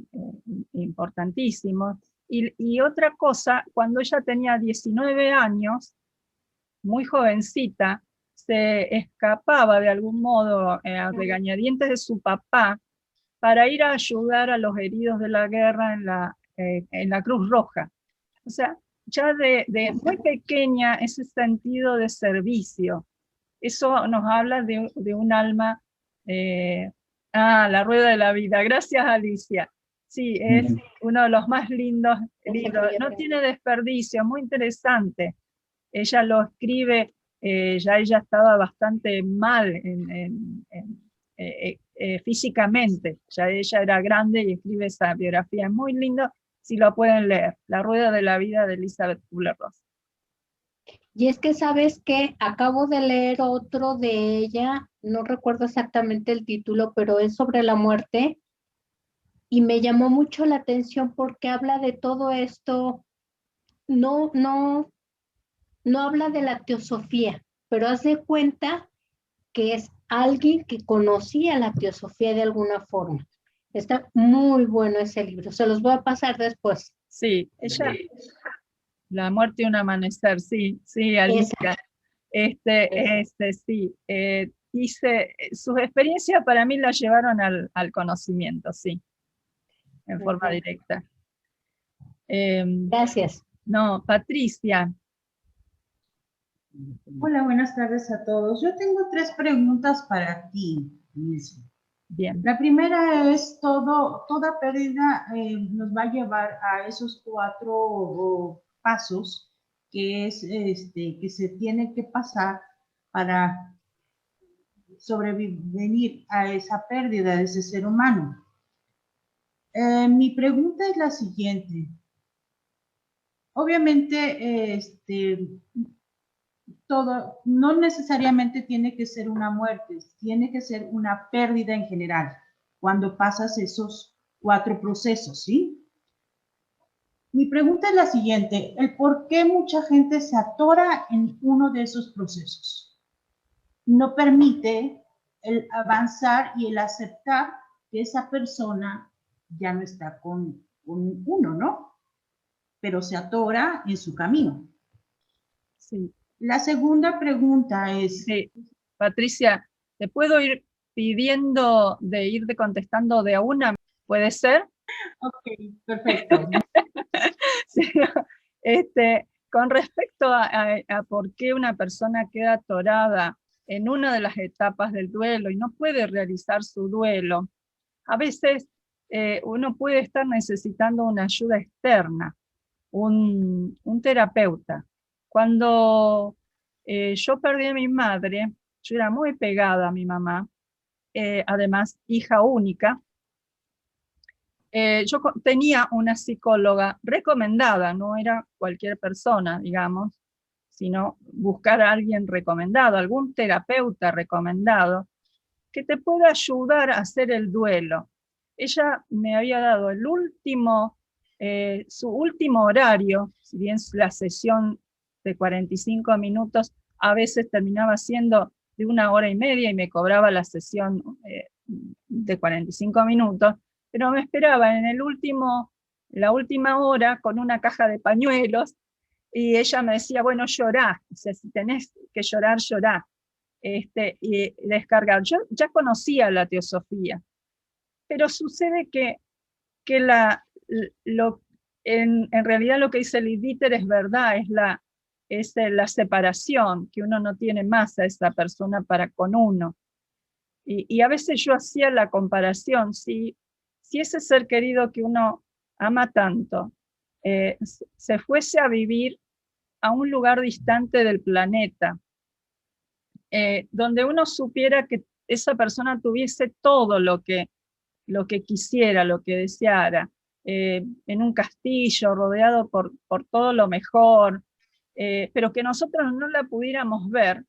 importantísimos. Y otra cosa, cuando ella tenía 19 años, muy jovencita, se escapaba de algún modo a regañadientes de su papá para ir a ayudar a los heridos de la guerra en la Cruz Roja. O sea, ya de muy pequeña ese sentido de servicio, eso nos habla de un alma, la rueda de la vida. Gracias, Alicia. Sí, es uno de los más lindos libros. No tiene desperdicio, muy interesante. Ella lo escribe, ya ella estaba bastante mal físicamente, ya ella era grande y escribe esa biografía. Es muy lindo si lo pueden leer, La rueda de la vida de Elizabeth Kubler-Ross. Y es que, ¿sabes qué? Acabo de leer otro de ella, no recuerdo exactamente el título, pero es sobre la muerte, y me llamó mucho la atención porque habla de todo esto, no habla de la teosofía, pero haz de cuenta que es alguien que conocía la teosofía de alguna forma. Está muy bueno ese libro, se los voy a pasar después. Sí, ella, La muerte y un amanecer, sí, sí, Alicia. Sí, dice, sus experiencias para mí la llevaron al conocimiento, sí, en forma directa. Gracias. No, Patricia. Hola, buenas tardes a todos. Yo tengo 3 preguntas para ti, Ilse. Bien. La primera es, toda pérdida nos va a llevar a esos 4 pasos que es que se tiene que pasar para sobrevivir a esa pérdida de ese ser humano. Mi pregunta es la siguiente. Obviamente, todo, no necesariamente tiene que ser una muerte, tiene que ser una pérdida en general, cuando pasas esos 4 procesos, ¿sí? Mi pregunta es la siguiente, el por qué mucha gente se atora en uno de esos procesos. No permite el avanzar y el aceptar que esa persona ya no está con uno, ¿no? Pero se atora en su camino. Sí. La segunda pregunta es... Sí. Patricia, ¿te puedo ir pidiendo de irte contestando de a una? ¿Puede ser? Ok, perfecto. Sí, con respecto a por qué una persona queda atorada en una de las etapas del duelo y no puede realizar su duelo, a veces uno puede estar necesitando una ayuda externa, un terapeuta. Cuando yo perdí a mi madre, yo era muy pegada a mi mamá, además hija única. Yo tenía una psicóloga recomendada, no era cualquier persona, digamos, sino buscar a alguien recomendado, algún terapeuta recomendado, que te pueda ayudar a hacer el duelo. Ella me había dado su último horario, si bien la sesión de 45 minutos, a veces terminaba siendo de 1 hora y media y me cobraba la sesión de 45 minutos, pero me esperaba en la última hora con una caja de pañuelos, y ella me decía, bueno, llorá, o sea, si tenés que llorar, llorá, y descargar. Yo ya conocía la teosofía, pero sucede que en realidad lo que dice Liv Dieter es verdad, es la separación, que uno no tiene más a esa persona para con uno. Y a veces yo hacía la comparación, si ese ser querido que uno ama tanto se fuese a vivir a un lugar distante del planeta, donde uno supiera que esa persona tuviese todo lo que quisiera, lo que deseara, en un castillo, rodeado por todo lo mejor, pero que nosotros no la pudiéramos ver,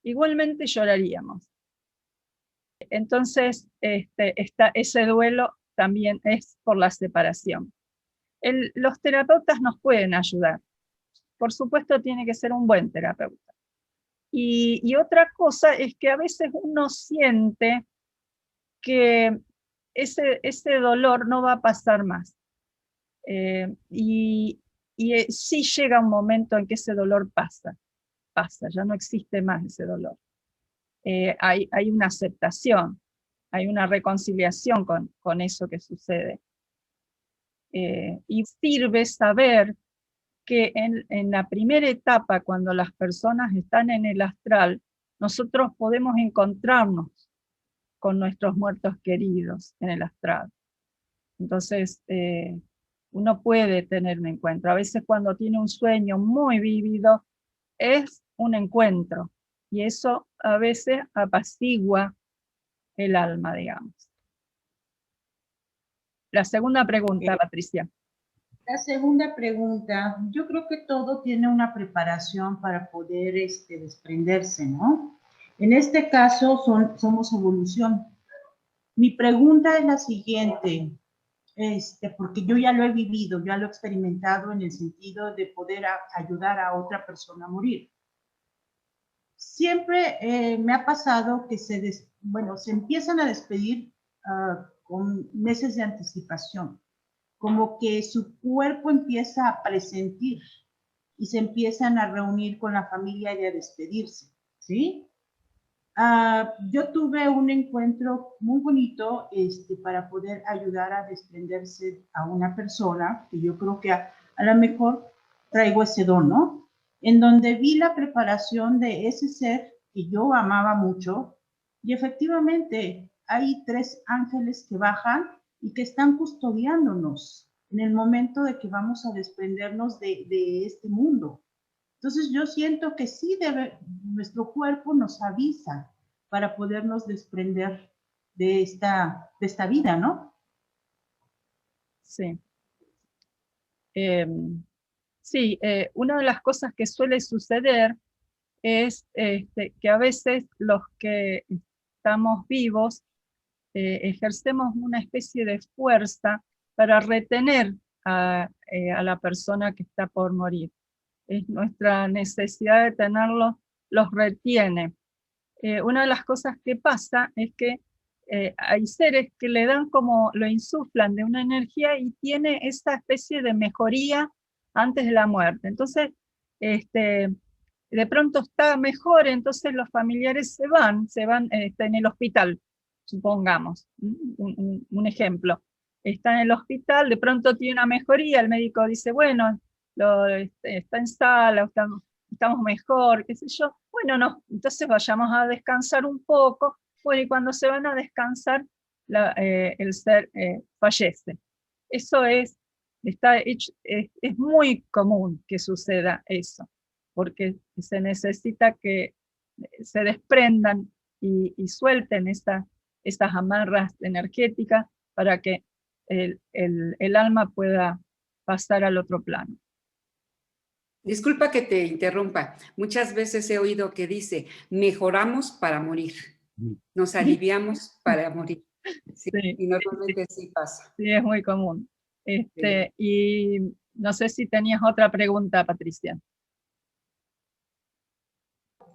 igualmente lloraríamos. Entonces, ese duelo también es por la separación. Los terapeutas nos pueden ayudar. Por supuesto, tiene que ser un buen terapeuta. Y otra cosa es que a veces uno siente que ese dolor no va a pasar más. Sí llega un momento en que ese dolor pasa, ya no existe más ese dolor. Hay una aceptación, hay una reconciliación con eso que sucede. Y sirve saber que en la primera etapa, cuando las personas están en el astral, nosotros podemos encontrarnos con nuestros muertos queridos en el astral. Entonces, uno puede tener un encuentro. A veces cuando tiene un sueño muy vívido, es un encuentro. Y eso a veces apacigua el alma, digamos. La segunda pregunta, Patricia. La segunda pregunta, yo creo que todo tiene una preparación para poder desprenderse, ¿no? En este caso somos evolución. Mi pregunta es la siguiente, porque yo ya lo he vivido, ya lo he experimentado en el sentido de poder ayudar a otra persona a morir. Siempre me ha pasado que se empiezan a despedir con meses de anticipación, como que su cuerpo empieza a presentir y se empiezan a reunir con la familia y a despedirse, ¿sí? Yo tuve un encuentro muy bonito para poder ayudar a desprenderse a una persona que yo creo que a lo mejor traigo ese don, ¿no? En donde vi la preparación de ese ser que yo amaba mucho, y efectivamente hay 3 ángeles que bajan y que están custodiándonos en el momento de que vamos a desprendernos de este mundo. Entonces yo siento que sí nuestro cuerpo nos avisa para podernos desprender de esta vida, ¿no? Sí. Sí, una de las cosas que suele suceder es que a veces los que estamos vivos ejercemos una especie de fuerza para retener a la persona que está por morir. Es nuestra necesidad de tenerlos, los retiene. Una de las cosas que pasa es que hay seres que le dan como, lo insuflan de una energía y tiene esa especie de mejoría antes de la muerte. Entonces, de pronto está mejor, entonces los familiares se van en el hospital, supongamos, un ejemplo. Está en el hospital, de pronto tiene una mejoría, el médico dice, bueno, está en sala, estamos mejor, qué sé yo. Bueno, no, entonces vayamos a descansar un poco. Bueno, y cuando se van a descansar, el ser fallece. Eso es muy común que suceda eso, porque se necesita que se desprendan y suelten estas amarras energéticas para que el alma pueda pasar al otro plano. Disculpa que te interrumpa. Muchas veces he oído que dice, mejoramos para morir. Nos aliviamos para morir. Sí, Sí, y normalmente sí pasa. Sí, es muy común. Y no sé si tenías otra pregunta, Patricia.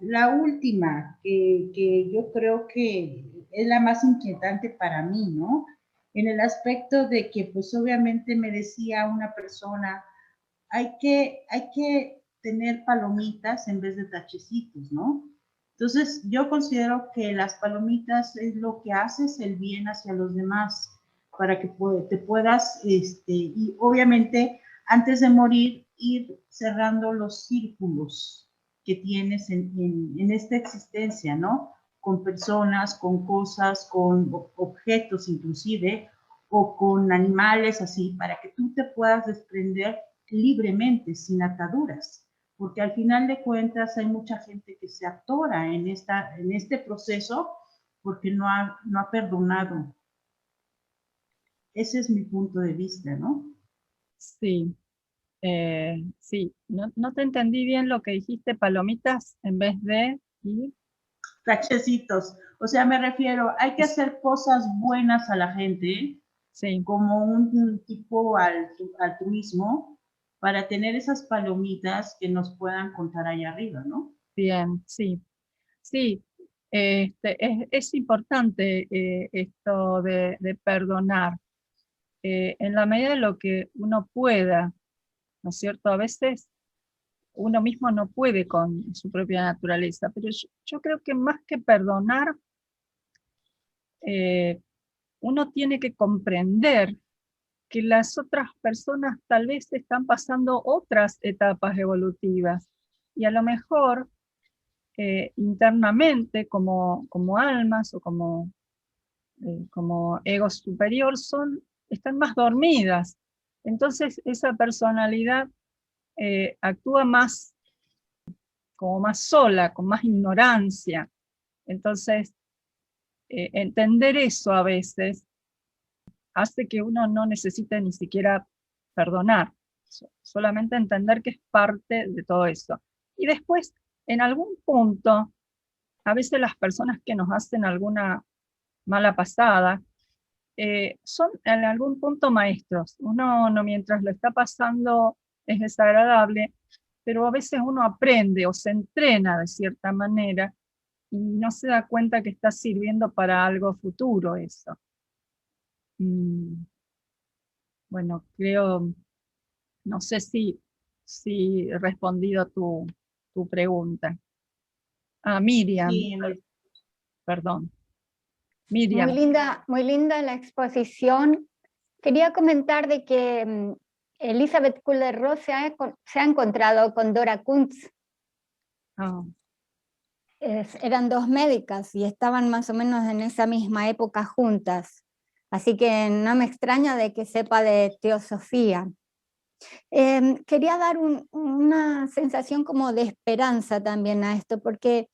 la última, que yo creo que es la más inquietante para mí, ¿no? En el aspecto de que, pues obviamente me decía una persona, hay que tener palomitas en vez de tachecitos, ¿no? Entonces, yo considero que las palomitas es lo que haces el bien hacia los demás, para que te puedas, y obviamente, antes de morir, ir cerrando los círculos que tienes en esta existencia, ¿no? Con personas, con cosas, con objetos inclusive, o con animales así, para que tú te puedas desprender libremente, sin ataduras, porque al final de cuentas hay mucha gente que se atora en este proceso porque no ha perdonado. Ese es mi punto de vista, ¿no? Sí, sí, no te entendí bien lo que dijiste, palomitas en vez de... ¿y? Tachecitos. O sea, me refiero, hay que hacer cosas buenas a la gente, Sí. como un tipo altruismo, para tener esas palomitas que nos puedan contar allá arriba, ¿no? Bien, sí. Sí, es importante esto de perdonar en la medida de lo que uno pueda, ¿no es cierto? A veces uno mismo no puede con su propia naturaleza, pero yo creo que más que perdonar, uno tiene que comprender que las otras personas tal vez están pasando otras etapas evolutivas y a lo mejor internamente como almas o como ego superior están más dormidas. Entonces esa personalidad actúa más como más sola, con más ignorancia. Entonces entender eso a veces hace que uno no necesite ni siquiera perdonar, solamente entender que es parte de todo eso. Y después, en algún punto, a veces las personas que nos hacen alguna mala pasada, son en algún punto maestros. Uno no, mientras lo está pasando es desagradable, pero a veces uno aprende o se entrena de cierta manera y no se da cuenta que está sirviendo para algo futuro eso. Bueno, creo, no sé si he respondido tu pregunta. Miriam, Sí, perdón. Miriam. Muy linda la exposición. Quería comentar de que Elizabeth Kubler-Ross se ha encontrado con Dora Kuntz. Eran dos médicas y estaban más o menos en esa misma época juntas. Así que no me extraña de que sepa de teosofía. Quería dar una sensación como de esperanza también a esto, porque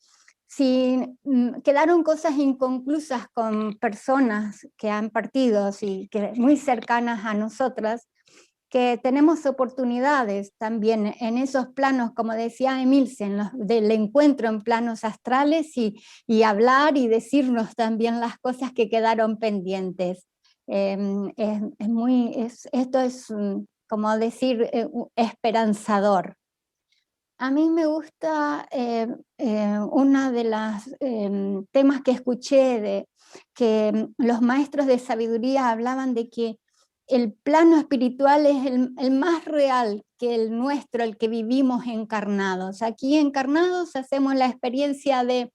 si quedaron cosas inconclusas con personas que han partido y que muy cercanas a nosotras, que tenemos oportunidades también en esos planos, como decía Emilsen, del encuentro en planos astrales y hablar y decirnos también las cosas que quedaron pendientes. Esto es como decir esperanzador. A mí me gusta una de las temas que escuché de que los maestros de sabiduría hablaban de que el plano espiritual es el más real que el nuestro, el que vivimos encarnados. Aquí encarnados hacemos la experiencia de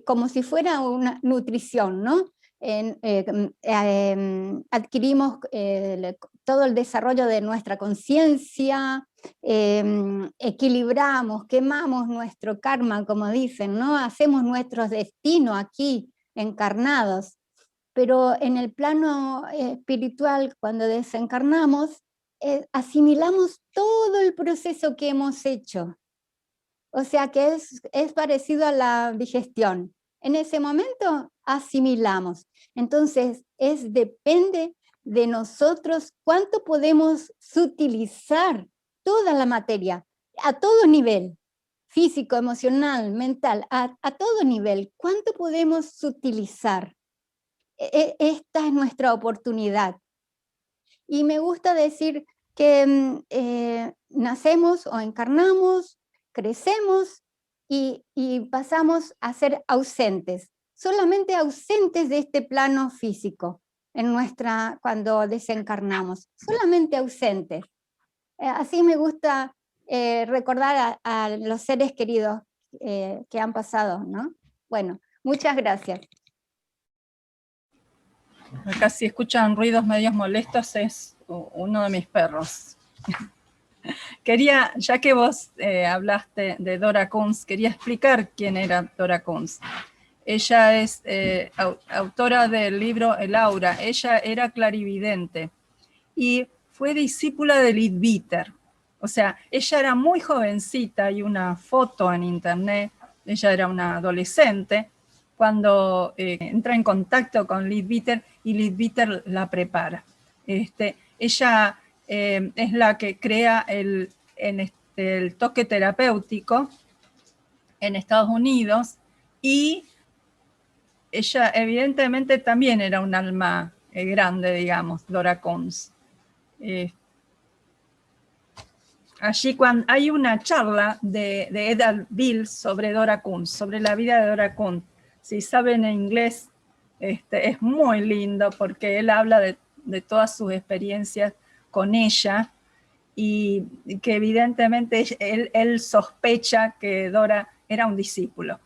como si fuera una nutrición, ¿no? Adquirimos todo el desarrollo de nuestra conciencia, equilibramos, quemamos nuestro karma, como dicen, ¿no? Hacemos nuestro destino aquí encarnados. Pero en el plano espiritual, cuando desencarnamos, asimilamos todo el proceso que hemos hecho. O sea que es parecido a la digestión. En ese momento asimilamos. Entonces, depende de nosotros cuánto podemos sutilizar toda la materia, a todo nivel, físico, emocional, mental, a todo nivel. ¿Cuánto podemos sutilizar? Esta es nuestra oportunidad. Y me gusta decir que nacemos o encarnamos, crecemos y pasamos a ser ausentes, solamente ausentes de este plano físico, cuando desencarnamos, solamente ausentes. Así me gusta recordar a los seres queridos que han pasado, ¿no? Bueno, muchas gracias. Acá si escuchan ruidos medios molestos es uno de mis perros. Quería, ya que vos hablaste de Dora Kunz, quería explicar quién era Dora Kunz. Ella es autora del libro El Aura. Ella era clarividente y fue discípula de Leadbeater. O sea, ella era muy jovencita, hay una foto en internet, ella era una adolescente, cuando entra en contacto con Leadbeater y Leadbeater la prepara. Ella es la que crea el toque terapéutico en Estados Unidos y ella evidentemente también era un alma grande, digamos, Dora Kunz. Allí cuando hay una charla de Edward Bill sobre Dora Kunz, sobre la vida de Dora Kunz. Si saben en inglés, es muy lindo porque él habla de todas sus experiencias con ella y que evidentemente él sospecha que Dora era un discípulo.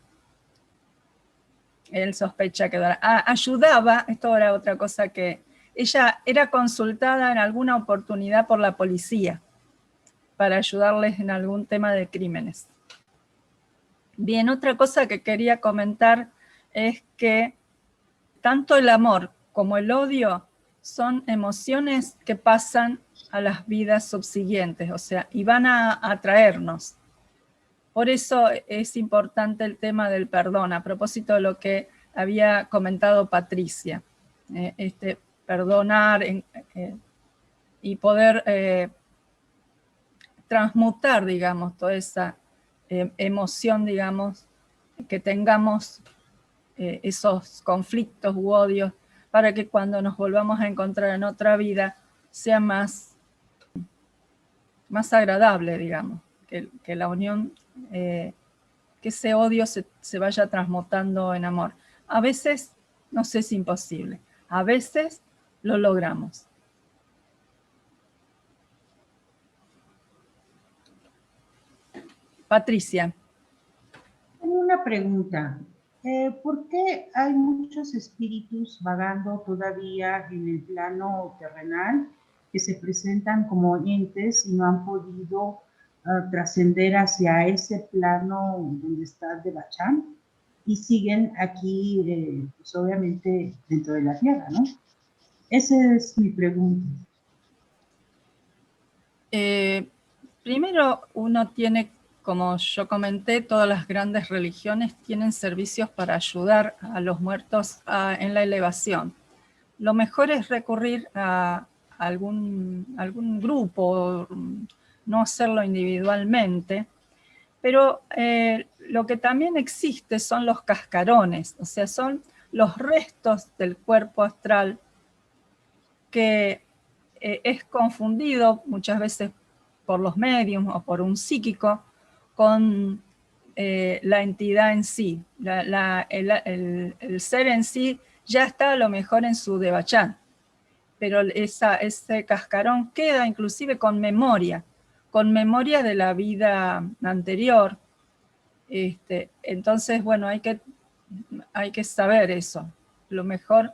Él sospecha que Dora ayudaba, esto era otra cosa, que ella era consultada en alguna oportunidad por la policía para ayudarles en algún tema de crímenes. Bien, otra cosa que quería comentar es que tanto el amor como el odio son emociones que pasan a las vidas subsiguientes, o sea, y van a atraernos. Por eso es importante el tema del perdón, a propósito de lo que había comentado Patricia. Perdonar y poder transmutar, digamos, toda esa emoción, digamos, que tengamos esos conflictos u odios, para que cuando nos volvamos a encontrar en otra vida sea más agradable, digamos, que la unión, que ese odio se vaya transmutando en amor. A veces, no sé, es imposible. A veces lo logramos. Patricia. Tengo una pregunta. ¿Por qué hay muchos espíritus vagando todavía en el plano terrenal que se presentan como entes y no han podido trascender hacia ese plano donde está el Devachan y siguen aquí, pues obviamente dentro de la Tierra, ¿no? Esa es mi pregunta. Primero uno tiene, como yo comenté, todas las grandes religiones tienen servicios para ayudar a los muertos en la elevación. Lo mejor es recurrir a algún grupo, no hacerlo individualmente, pero lo que también existe son los cascarones, o sea, son los restos del cuerpo astral que es confundido muchas veces por los médiums o por un psíquico con la entidad en sí. El ser en sí ya está a lo mejor en su Devachan, pero ese cascarón queda inclusive con memoria de la vida anterior. Entonces, bueno, hay que saber eso. Lo mejor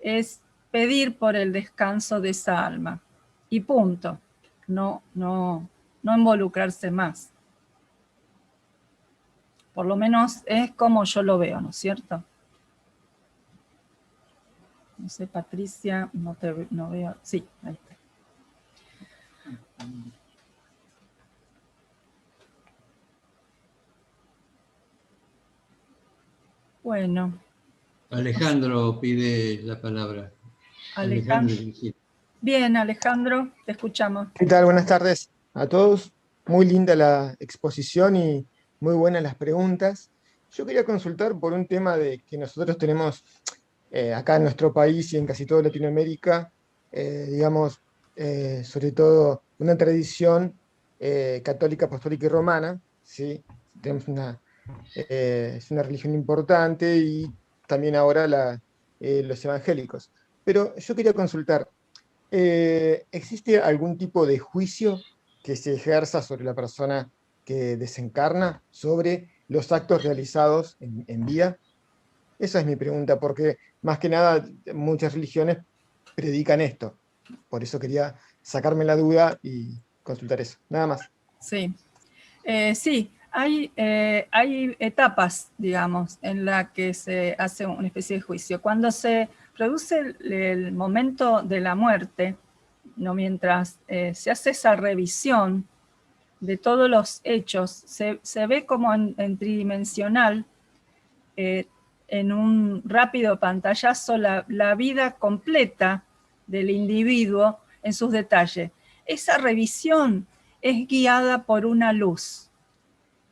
es pedir por el descanso de esa alma. Y punto. No involucrarse más. Por lo menos es como yo lo veo, ¿no es cierto? No sé, Patricia, no veo. Sí, ahí está. Bueno. Alejandro pide la palabra. Alejandro. Bien, Alejandro, te escuchamos. ¿Qué tal? Buenas tardes a todos. Muy linda la exposición y muy buenas las preguntas. Yo quería consultar por un tema que nosotros tenemos acá en nuestro país y en casi toda Latinoamérica, digamos, sobre todo una tradición católica, apostólica y romana, ¿sí? Tenemos es una religión importante, y también ahora los evangélicos. Pero yo quería consultar, ¿existe algún tipo de juicio que se ejerza sobre la persona que desencarna, sobre los actos realizados en vida? Esa es mi pregunta, porque más que nada muchas religiones predican esto. Por eso quería sacarme la duda y consultar eso. Nada más. Sí, sí, hay etapas, digamos, en la que se hace una especie de juicio. Cuando se produce el momento de la muerte, ¿no? Mientras se hace esa revisión de todos los hechos, se ve como en tridimensional, en un rápido pantallazo, la vida completa del individuo en sus detalles. Esa revisión es guiada por una luz,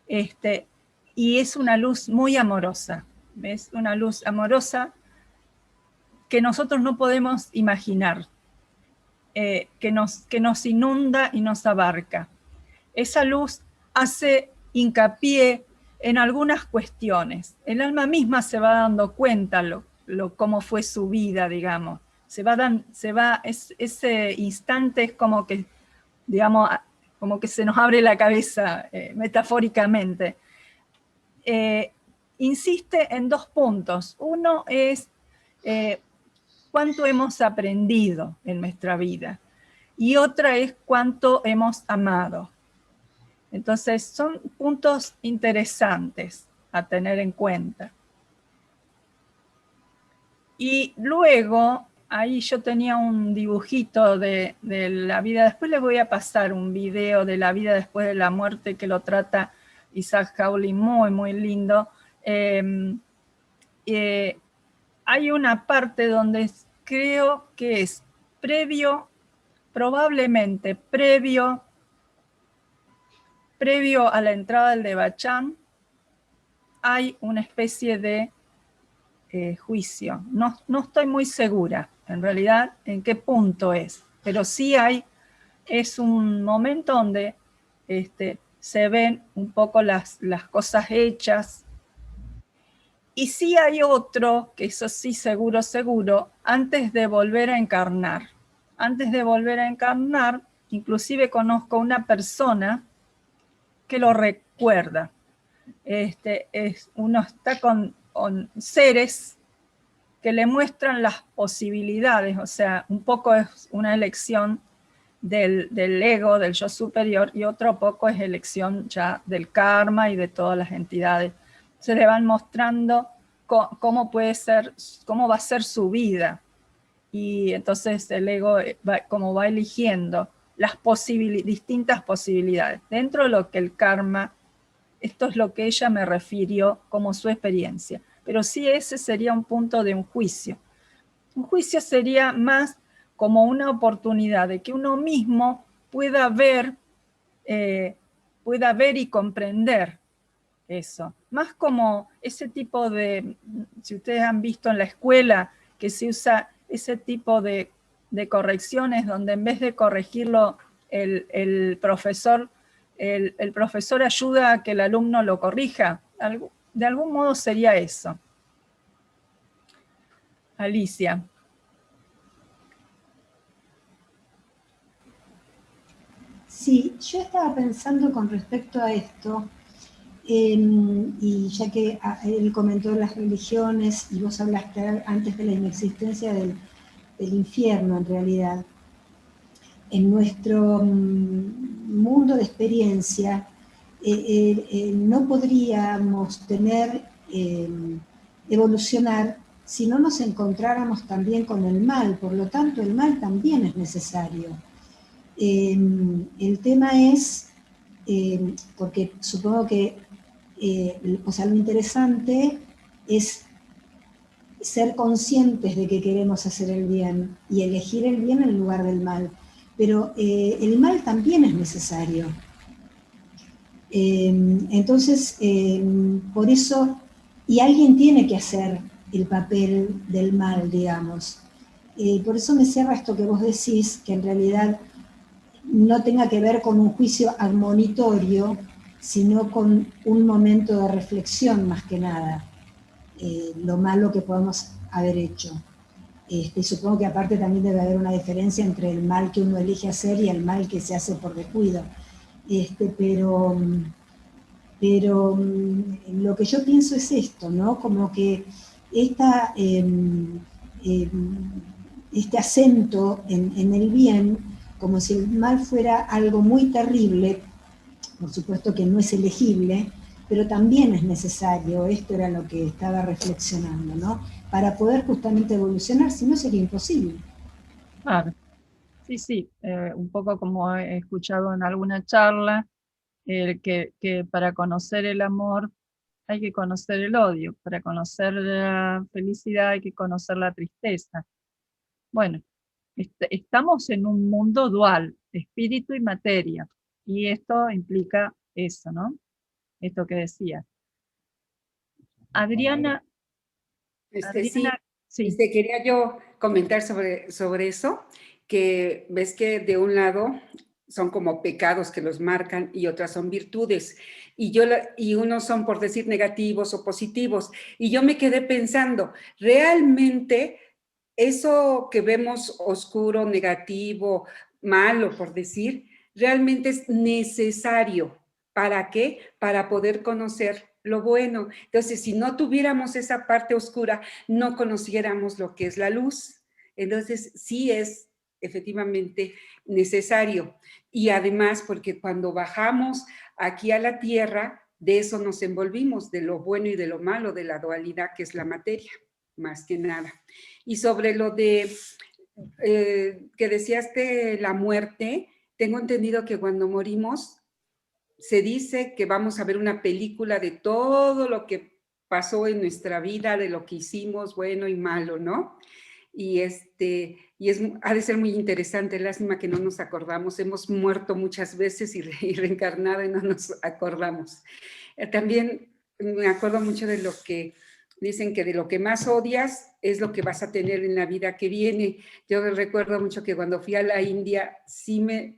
y es una luz muy amorosa. Es una luz amorosa que nosotros no podemos imaginar, que nos inunda y nos abarca. Esa luz hace hincapié en algunas cuestiones. El alma misma se va dando cuenta cómo fue su vida, digamos. Ese instante es como que, digamos, como que se nos abre la cabeza, metafóricamente. Insiste en 2 puntos. Uno es cuánto hemos aprendido en nuestra vida, y otra es cuánto hemos amado. Entonces, son puntos interesantes a tener en cuenta. Y luego, ahí yo tenía un dibujito de la vida. Después les voy a pasar un video de la vida después de la muerte que lo trata Isaac Hawley, muy, muy lindo. Hay una parte donde creo que es probablemente previo a la entrada del Devachan, hay una especie de juicio. No estoy muy segura, en realidad, en qué punto es, pero sí es un momento donde se ven un poco las cosas hechas. Y sí hay otro, que eso sí seguro, antes de volver a encarnar. Antes de volver a encarnar, inclusive conozco una persona que lo recuerda. Uno está con seres que le muestran las posibilidades, o sea, un poco es una elección del ego, del yo superior, y otro poco es elección ya del karma y de todas las entidades. Se le van mostrando cómo va a ser su vida, y entonces el ego como va eligiendo las distintas posibilidades. Dentro de lo que el karma, esto es lo que ella me refirió como su experiencia. Pero sí, ese sería un punto de un juicio. Un juicio sería más como una oportunidad de que uno mismo pueda ver y comprender eso. Más como ese tipo de, si ustedes han visto en la escuela, que se usa ese tipo de correcciones donde en vez de corregirlo el profesor ayuda a que el alumno lo corrija. De algún modo sería eso. Alicia. Sí, yo estaba pensando con respecto a esto, y ya que él comentó las religiones y vos hablaste antes de la inexistencia del infierno, en realidad, en nuestro mundo de experiencia, no podríamos evolucionar si no nos encontráramos también con el mal. Por lo tanto, el mal también es necesario. El tema es, porque supongo que, lo interesante es ser conscientes de que queremos hacer el bien y elegir el bien en lugar del mal. Pero el mal también es necesario. Entonces, por eso, y alguien tiene que hacer el papel del mal, digamos. Por eso me cierra esto que vos decís, que en realidad no tenga que ver con un juicio admonitorio, sino con un momento de reflexión más que nada, lo malo que podemos haber hecho. Supongo que aparte también debe haber una diferencia entre el mal que uno elige hacer y el mal que se hace por descuido. Pero lo que yo pienso es esto, ¿no? Como que este acento en el bien, como si el mal fuera algo muy terrible, por supuesto que no es elegible, pero también es necesario, esto era lo que estaba reflexionando, ¿no? Para poder justamente evolucionar, si no sería imposible. Claro. Sí, sí, un poco como he escuchado en alguna charla, que para conocer el amor hay que conocer el odio, para conocer la felicidad hay que conocer la tristeza. Bueno, estamos en un mundo dual, espíritu y materia, y esto implica eso, ¿no? Esto que decía. Adriana, Sí, sí. quería yo comentar sobre eso, que ves que de un lado son como pecados que los marcan y otras son virtudes. Y unos son, por decir, negativos o positivos. Y yo me quedé pensando, realmente eso que vemos oscuro, negativo, malo, por decir, realmente es necesario. ¿Para qué? Para poder conocer lo bueno. Entonces, si no tuviéramos esa parte oscura, no conociéramos lo que es la luz. Entonces, sí es efectivamente necesario. Y además, porque cuando bajamos aquí a la tierra, de eso nos envolvimos, de lo bueno y de lo malo, de la dualidad que es la materia, más que nada. Y sobre lo de que decías de la muerte, tengo entendido que cuando morimos, se dice que vamos a ver una película de todo lo que pasó en nuestra vida, de lo que hicimos, bueno y malo, ¿no? Y ha de ser muy interesante, lástima que no nos acordamos, hemos muerto muchas veces y reencarnado y no nos acordamos. También me acuerdo mucho de lo que dicen, que de lo que más odias es lo que vas a tener en la vida que viene. Yo recuerdo mucho que cuando fui a la India sí me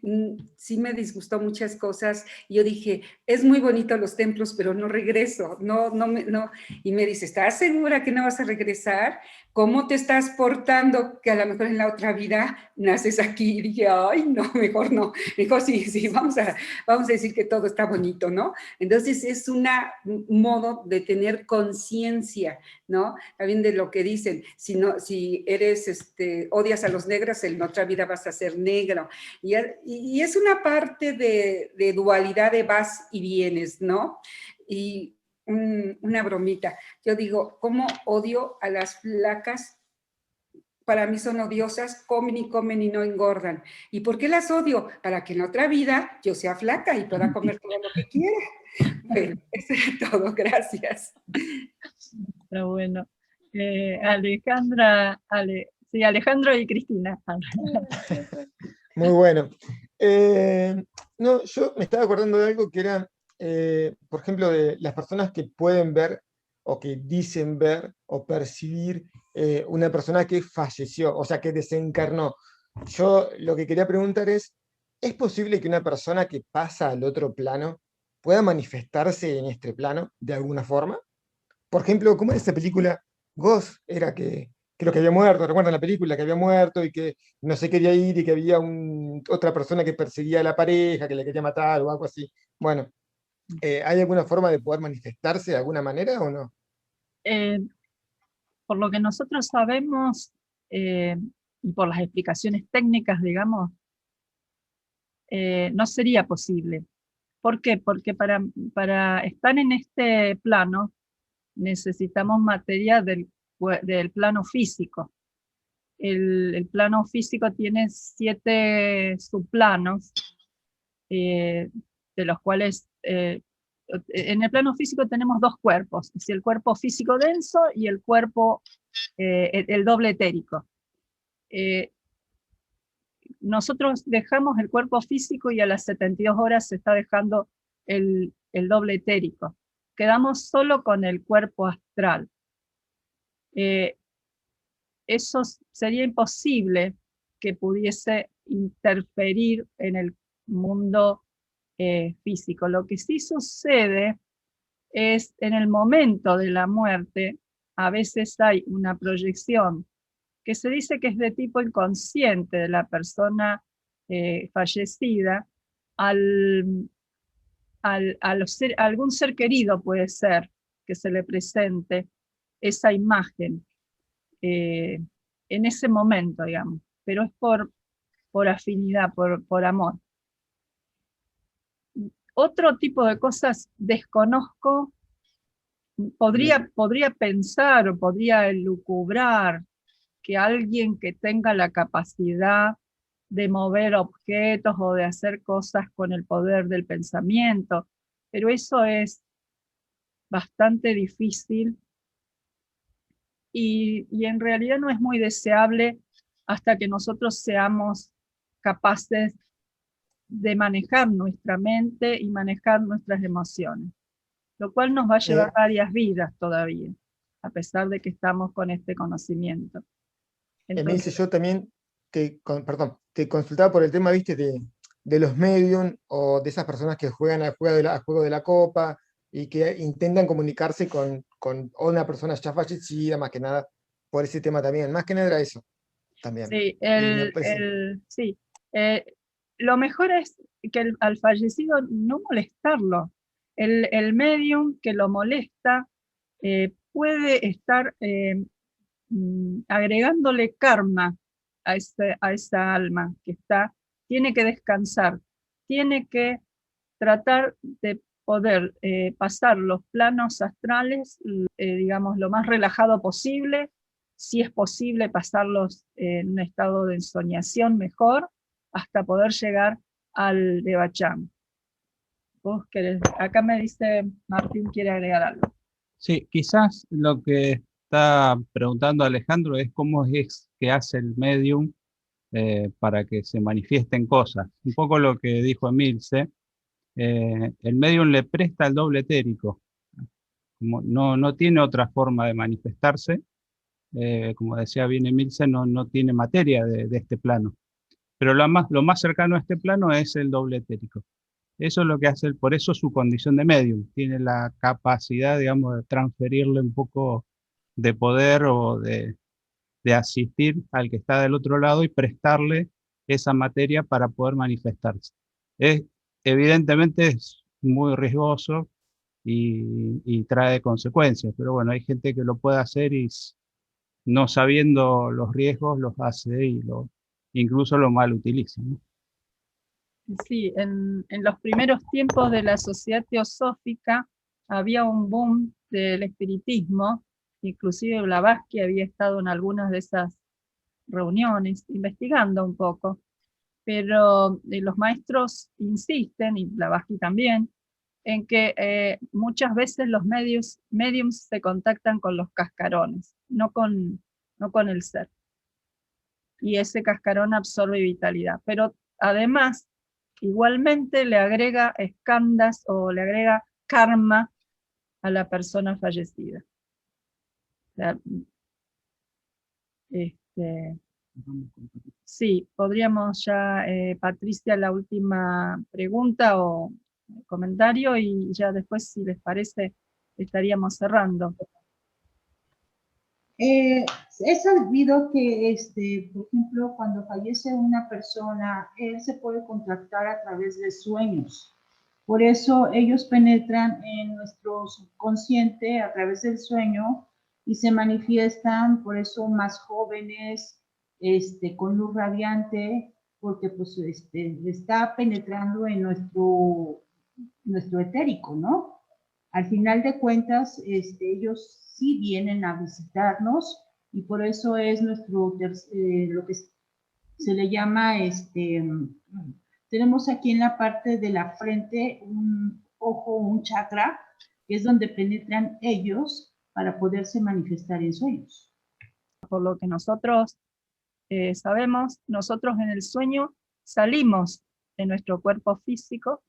disgustó muchas cosas. Yo dije, es muy bonito los templos, pero no regreso, no. Y me dice, ¿estás segura que no vas a regresar? ¿Cómo te estás portando? Que a lo mejor en la otra vida naces aquí. Y dije, ay, no, mejor no. Mejor sí, vamos a decir que todo está bonito, ¿no? Entonces es un modo de tener conciencia, ¿no? También de lo que dicen, si eres, odias a los negros, en otra vida vas a ser negro. Y es una parte de dualidad de vas y vienes, ¿no? Y una bromita. Yo digo, ¿cómo odio a las flacas? Para mí son odiosas, comen y no engordan. ¿Y por qué las odio? Para que en otra vida yo sea flaca y pueda comer todo lo que quiera. Bueno, eso es todo, gracias. Pero bueno. Alejandra, sí, Alejandro y Cristina. Muy bueno. No, yo me estaba acordando de algo que era, por ejemplo, de las personas que pueden ver o que dicen ver o percibir una persona que falleció, o sea, que desencarnó. Yo lo que quería preguntar ¿es posible que una persona que pasa al otro plano pueda manifestarse en este plano de alguna forma? Por ejemplo, ¿cómo era esa película? Ghost era que creo que había muerto, ¿recuerdan la película? Que había muerto y que no se quería ir y que había otra persona que perseguía a la pareja, que le quería matar o algo así. Bueno, ¿hay alguna forma de poder manifestarse de alguna manera o no? Por lo que nosotros sabemos, y por las explicaciones técnicas, digamos, no sería posible. ¿Por qué? Porque para estar en este plano necesitamos materia del plano físico. El plano físico tiene 7 subplanos, de los cuales en el plano físico tenemos 2 cuerpos, es el cuerpo físico denso y el cuerpo, el doble etérico. Nosotros dejamos el cuerpo físico y a las 72 horas se está dejando el doble etérico. Quedamos solo con el cuerpo astral. Eso sería imposible que pudiese interferir en el mundo físico. Lo que sí sucede es en el momento de la muerte, a veces hay una proyección que se dice que es de tipo inconsciente de la persona fallecida a algún ser querido, puede ser que se le presente esa imagen en ese momento, digamos, pero es por afinidad, por amor. Otro tipo de cosas desconozco, podría pensar o podría elucubrar que alguien que tenga la capacidad de mover objetos o de hacer cosas con el poder del pensamiento, pero eso es bastante difícil y en realidad no es muy deseable hasta que nosotros seamos capaces de manejar nuestra mente y manejar nuestras emociones, lo cual nos va a llevar varias vidas todavía, a pesar de que estamos con este conocimiento. Emilce, yo también te consultaba por el tema, viste, de los medium o de esas personas que juegan al juego de la copa y que intentan comunicarse con una persona ya fallecida, más que nada, por ese tema también. Más que nada era eso también. Sí, lo mejor es que al fallecido no molestarlo. El medium que lo molesta puede estar agregándole karma a esa alma que tiene que descansar, tiene que tratar de poder pasar los planos astrales, digamos, lo más relajado posible, si es posible pasarlos en un estado de ensoñación mejor, hasta poder llegar al Devachan. ¿Vos querés? Acá me dice Martín, quiere agregar algo. Sí, quizás lo que está preguntando Alejandro es cómo es que hace el medium para que se manifiesten cosas. Un poco lo que dijo Emilce, el medium le presta el doble etérico. Como no tiene otra forma de manifestarse, como decía bien Emilce, no tiene materia de este plano. Pero lo más cercano a este plano es el doble etérico. Eso es lo que hace, por eso su condición de medium. Tiene la capacidad, digamos, de transferirle un poco de poder o de asistir al que está del otro lado y prestarle esa materia para poder manifestarse. Evidentemente es muy riesgoso y trae consecuencias, pero bueno, hay gente que lo puede hacer y no sabiendo los riesgos los hace y incluso lo mal utiliza, ¿no? Sí, en los primeros tiempos de la sociedad teosófica había un boom del espiritismo, inclusive Blavatsky había estado en algunas de esas reuniones investigando un poco, pero los maestros insisten, y Blavatsky también, en que muchas veces los mediums se contactan con los cascarones, no con el ser. Y ese cascarón absorbe vitalidad. Pero además, igualmente le agrega escandas o le agrega karma a la persona fallecida. O sea, sí, podríamos ya, Patricia, la última pregunta o comentario y ya después, si les parece, estaríamos cerrando. Es sabido que, por ejemplo, cuando fallece una persona, él se puede contactar a través de sueños. Por eso ellos penetran en nuestro subconsciente a través del sueño y se manifiestan, por eso más jóvenes, con luz radiante, porque pues está penetrando en nuestro etérico, ¿no? Al final de cuentas, ellos sí vienen a visitarnos y por eso es nuestro, lo que se le llama, tenemos aquí en la parte de la frente un ojo, un chakra, que es donde penetran ellos para poderse manifestar en sueños. Por lo que nosotros sabemos, nosotros en el sueño salimos de nuestro cuerpo físico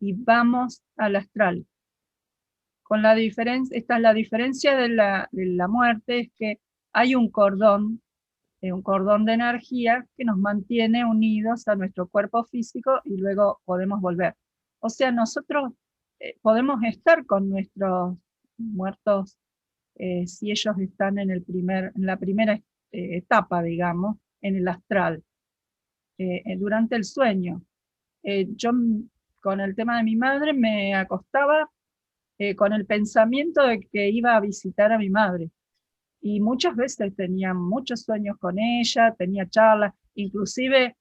y vamos al astral. Con la diferencia, esta es la diferencia de la muerte, es que hay un cordón de energía que nos mantiene unidos a nuestro cuerpo físico y luego podemos volver. O sea, nosotros podemos estar con nuestros muertos si ellos están en la primera etapa, digamos, en el astral, durante el sueño. Yo con el tema de mi madre me acostaba con el pensamiento de que iba a visitar a mi madre. Y muchas veces tenía muchos sueños con ella, tenía charlas, inclusive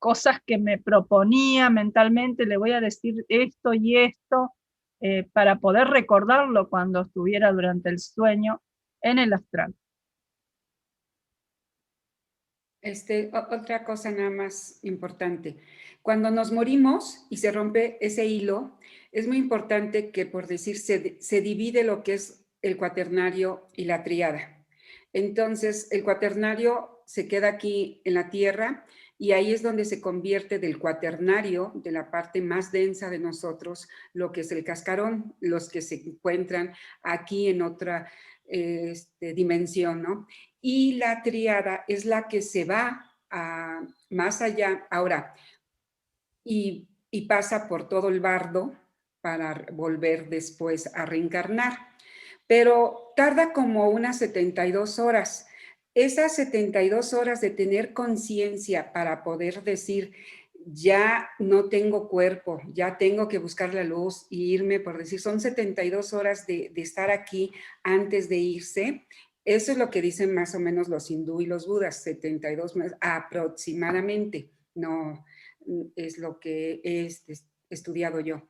cosas que me proponía mentalmente, le voy a decir esto y esto, para poder recordarlo cuando estuviera durante el sueño en el astral. Otra cosa nada más importante. Cuando nos morimos y se rompe ese hilo, es muy importante que, por decir, se divide lo que es el cuaternario y la tríada. Entonces, el cuaternario se queda aquí en la tierra y ahí es donde se convierte del cuaternario, de la parte más densa de nosotros, lo que es el cascarón, los que se encuentran aquí en otra dimensión, ¿no? Y la tríada es la que se va más allá ahora y pasa por todo el bardo para volver después a reencarnar. Pero tarda como unas 72 horas. Esas 72 horas de tener conciencia para poder decir, ya no tengo cuerpo, ya tengo que buscar la luz e irme, por decir, son 72 horas de estar aquí antes de irse. Eso es lo que dicen más o menos los hindú y los budas, 72 aproximadamente. No es lo que he estudiado yo.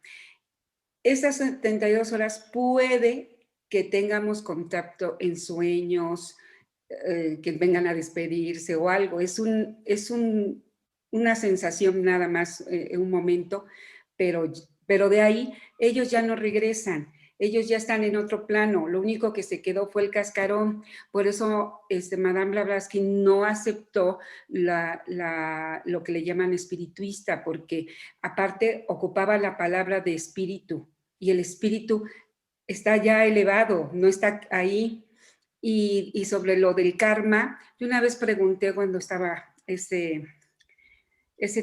Esas 72 horas puede que tengamos contacto en sueños, que vengan a despedirse o algo. Es una sensación nada más, un momento, pero de ahí ellos ya no regresan. Ellos ya están en otro plano, lo único que se quedó fue el cascarón. Por eso Madame Blavatsky no aceptó lo que le llaman espirituista, porque aparte ocupaba la palabra de espíritu, y el espíritu está ya elevado, no está ahí. Y sobre lo del karma, yo una vez pregunté cuando estaba ese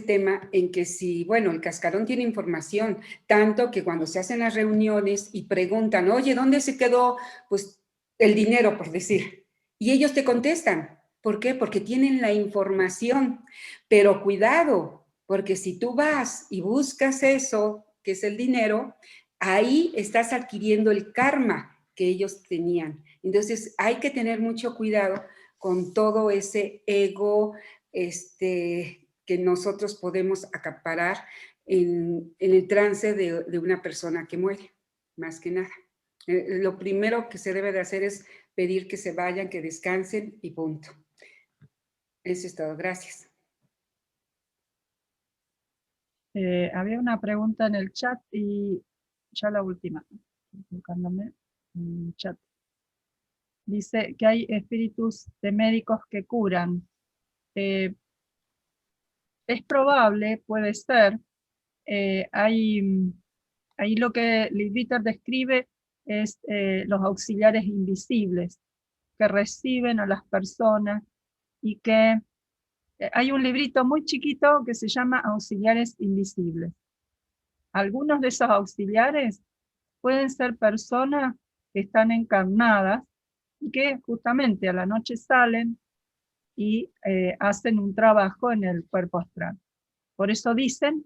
tema en que si, bueno, el cascarón tiene información, tanto que cuando se hacen las reuniones y preguntan, oye, ¿dónde se quedó pues el dinero, por decir? Y ellos te contestan. ¿Por qué? Porque tienen la información. Pero cuidado, porque si tú vas y buscas eso, que es el dinero, ahí estás adquiriendo el karma que ellos tenían. Entonces hay que tener mucho cuidado con todo ese ego, que nosotros podemos acaparar en el trance de una persona que muere, más que nada. Lo primero que se debe de hacer es pedir que se vayan, que descansen y punto. Eso es todo. Gracias. Había una pregunta en el chat y ya la última, buscándome en el chat. Dice que hay espíritus de médicos que curan. Es probable, puede ser. Ahí lo que Leadbeater describe es los auxiliares invisibles que reciben a las personas y que hay un librito muy chiquito que se llama Auxiliares Invisibles. Algunos de esos auxiliares pueden ser personas que están encarnadas y que justamente a la noche salen y hacen un trabajo en el cuerpo astral. Por eso dicen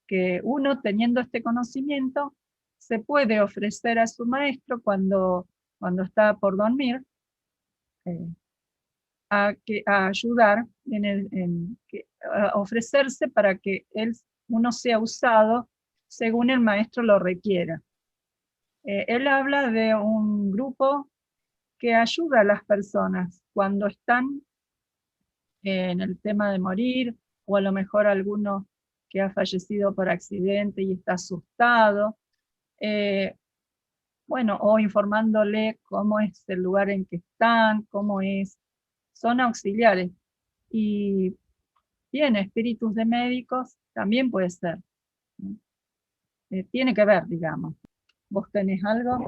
que uno, teniendo este conocimiento, se puede ofrecer a su maestro cuando está por dormir, a ayudar, a ofrecerse para que uno sea usado según el maestro lo requiera. Él habla de un grupo que ayuda a las personas cuando están en el tema de morir, o a lo mejor alguno que ha fallecido por accidente y está asustado, bueno, o informándole cómo es el lugar en que están, cómo es, son auxiliares. Y bien, espíritus de médicos también puede ser. Tiene que ver, digamos. ¿Vos tenés algo?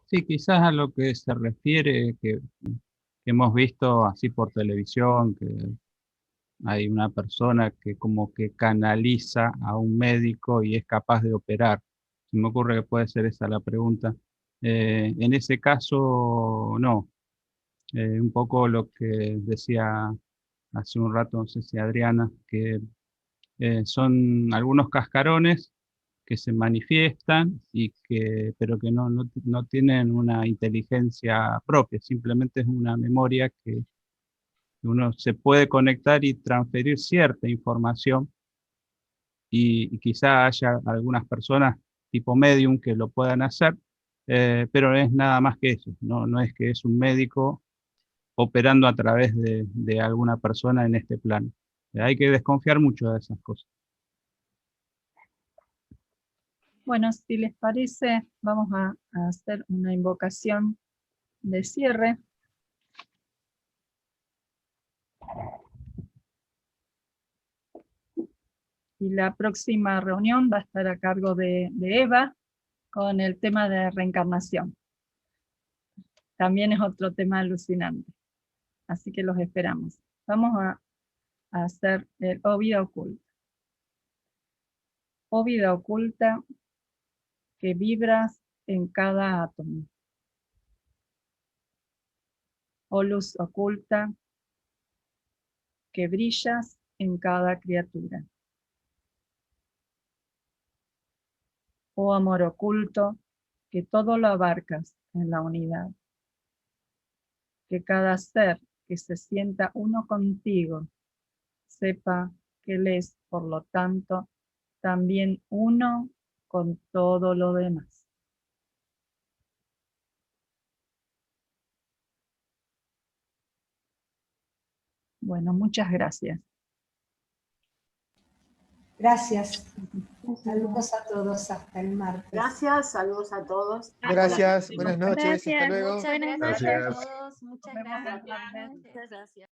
Sí, quizás a lo que se refiere, que hemos visto así por televisión, que hay una persona que como que canaliza a un médico y es capaz de operar. Se me ocurre que puede ser esa la pregunta. En ese caso, no. Un poco lo que decía hace un rato, no sé si Adriana, que son algunos cascarones que se manifiestan, pero que no tienen una inteligencia propia, simplemente es una memoria que uno se puede conectar y transferir cierta información, y quizá haya algunas personas tipo medium que lo puedan hacer, pero es nada más que eso, no es que es un médico operando a través de alguna persona en este plano. Hay que desconfiar mucho de esas cosas. Bueno, si les parece, vamos a hacer una invocación de cierre. Y la próxima reunión va a estar a cargo de Eva con el tema de reencarnación. También es otro tema alucinante. Así que los esperamos. Vamos a hacer el O vida oculta. Oh vida oculta que vibras en cada átomo. Oh luz oculta que brillas en cada criatura. Oh amor oculto que todo lo abarcas en la unidad. Que cada ser que se sienta uno contigo sepa que él es, por lo tanto, también uno con todo lo demás. Bueno, muchas gracias. Gracias. Saludos a todos. Hasta el martes. Gracias, saludos a todos. Gracias, buenas noches, hasta Gracias, luego. muchas gracias Gracias. a todos. Muchas gracias. Muchas gracias.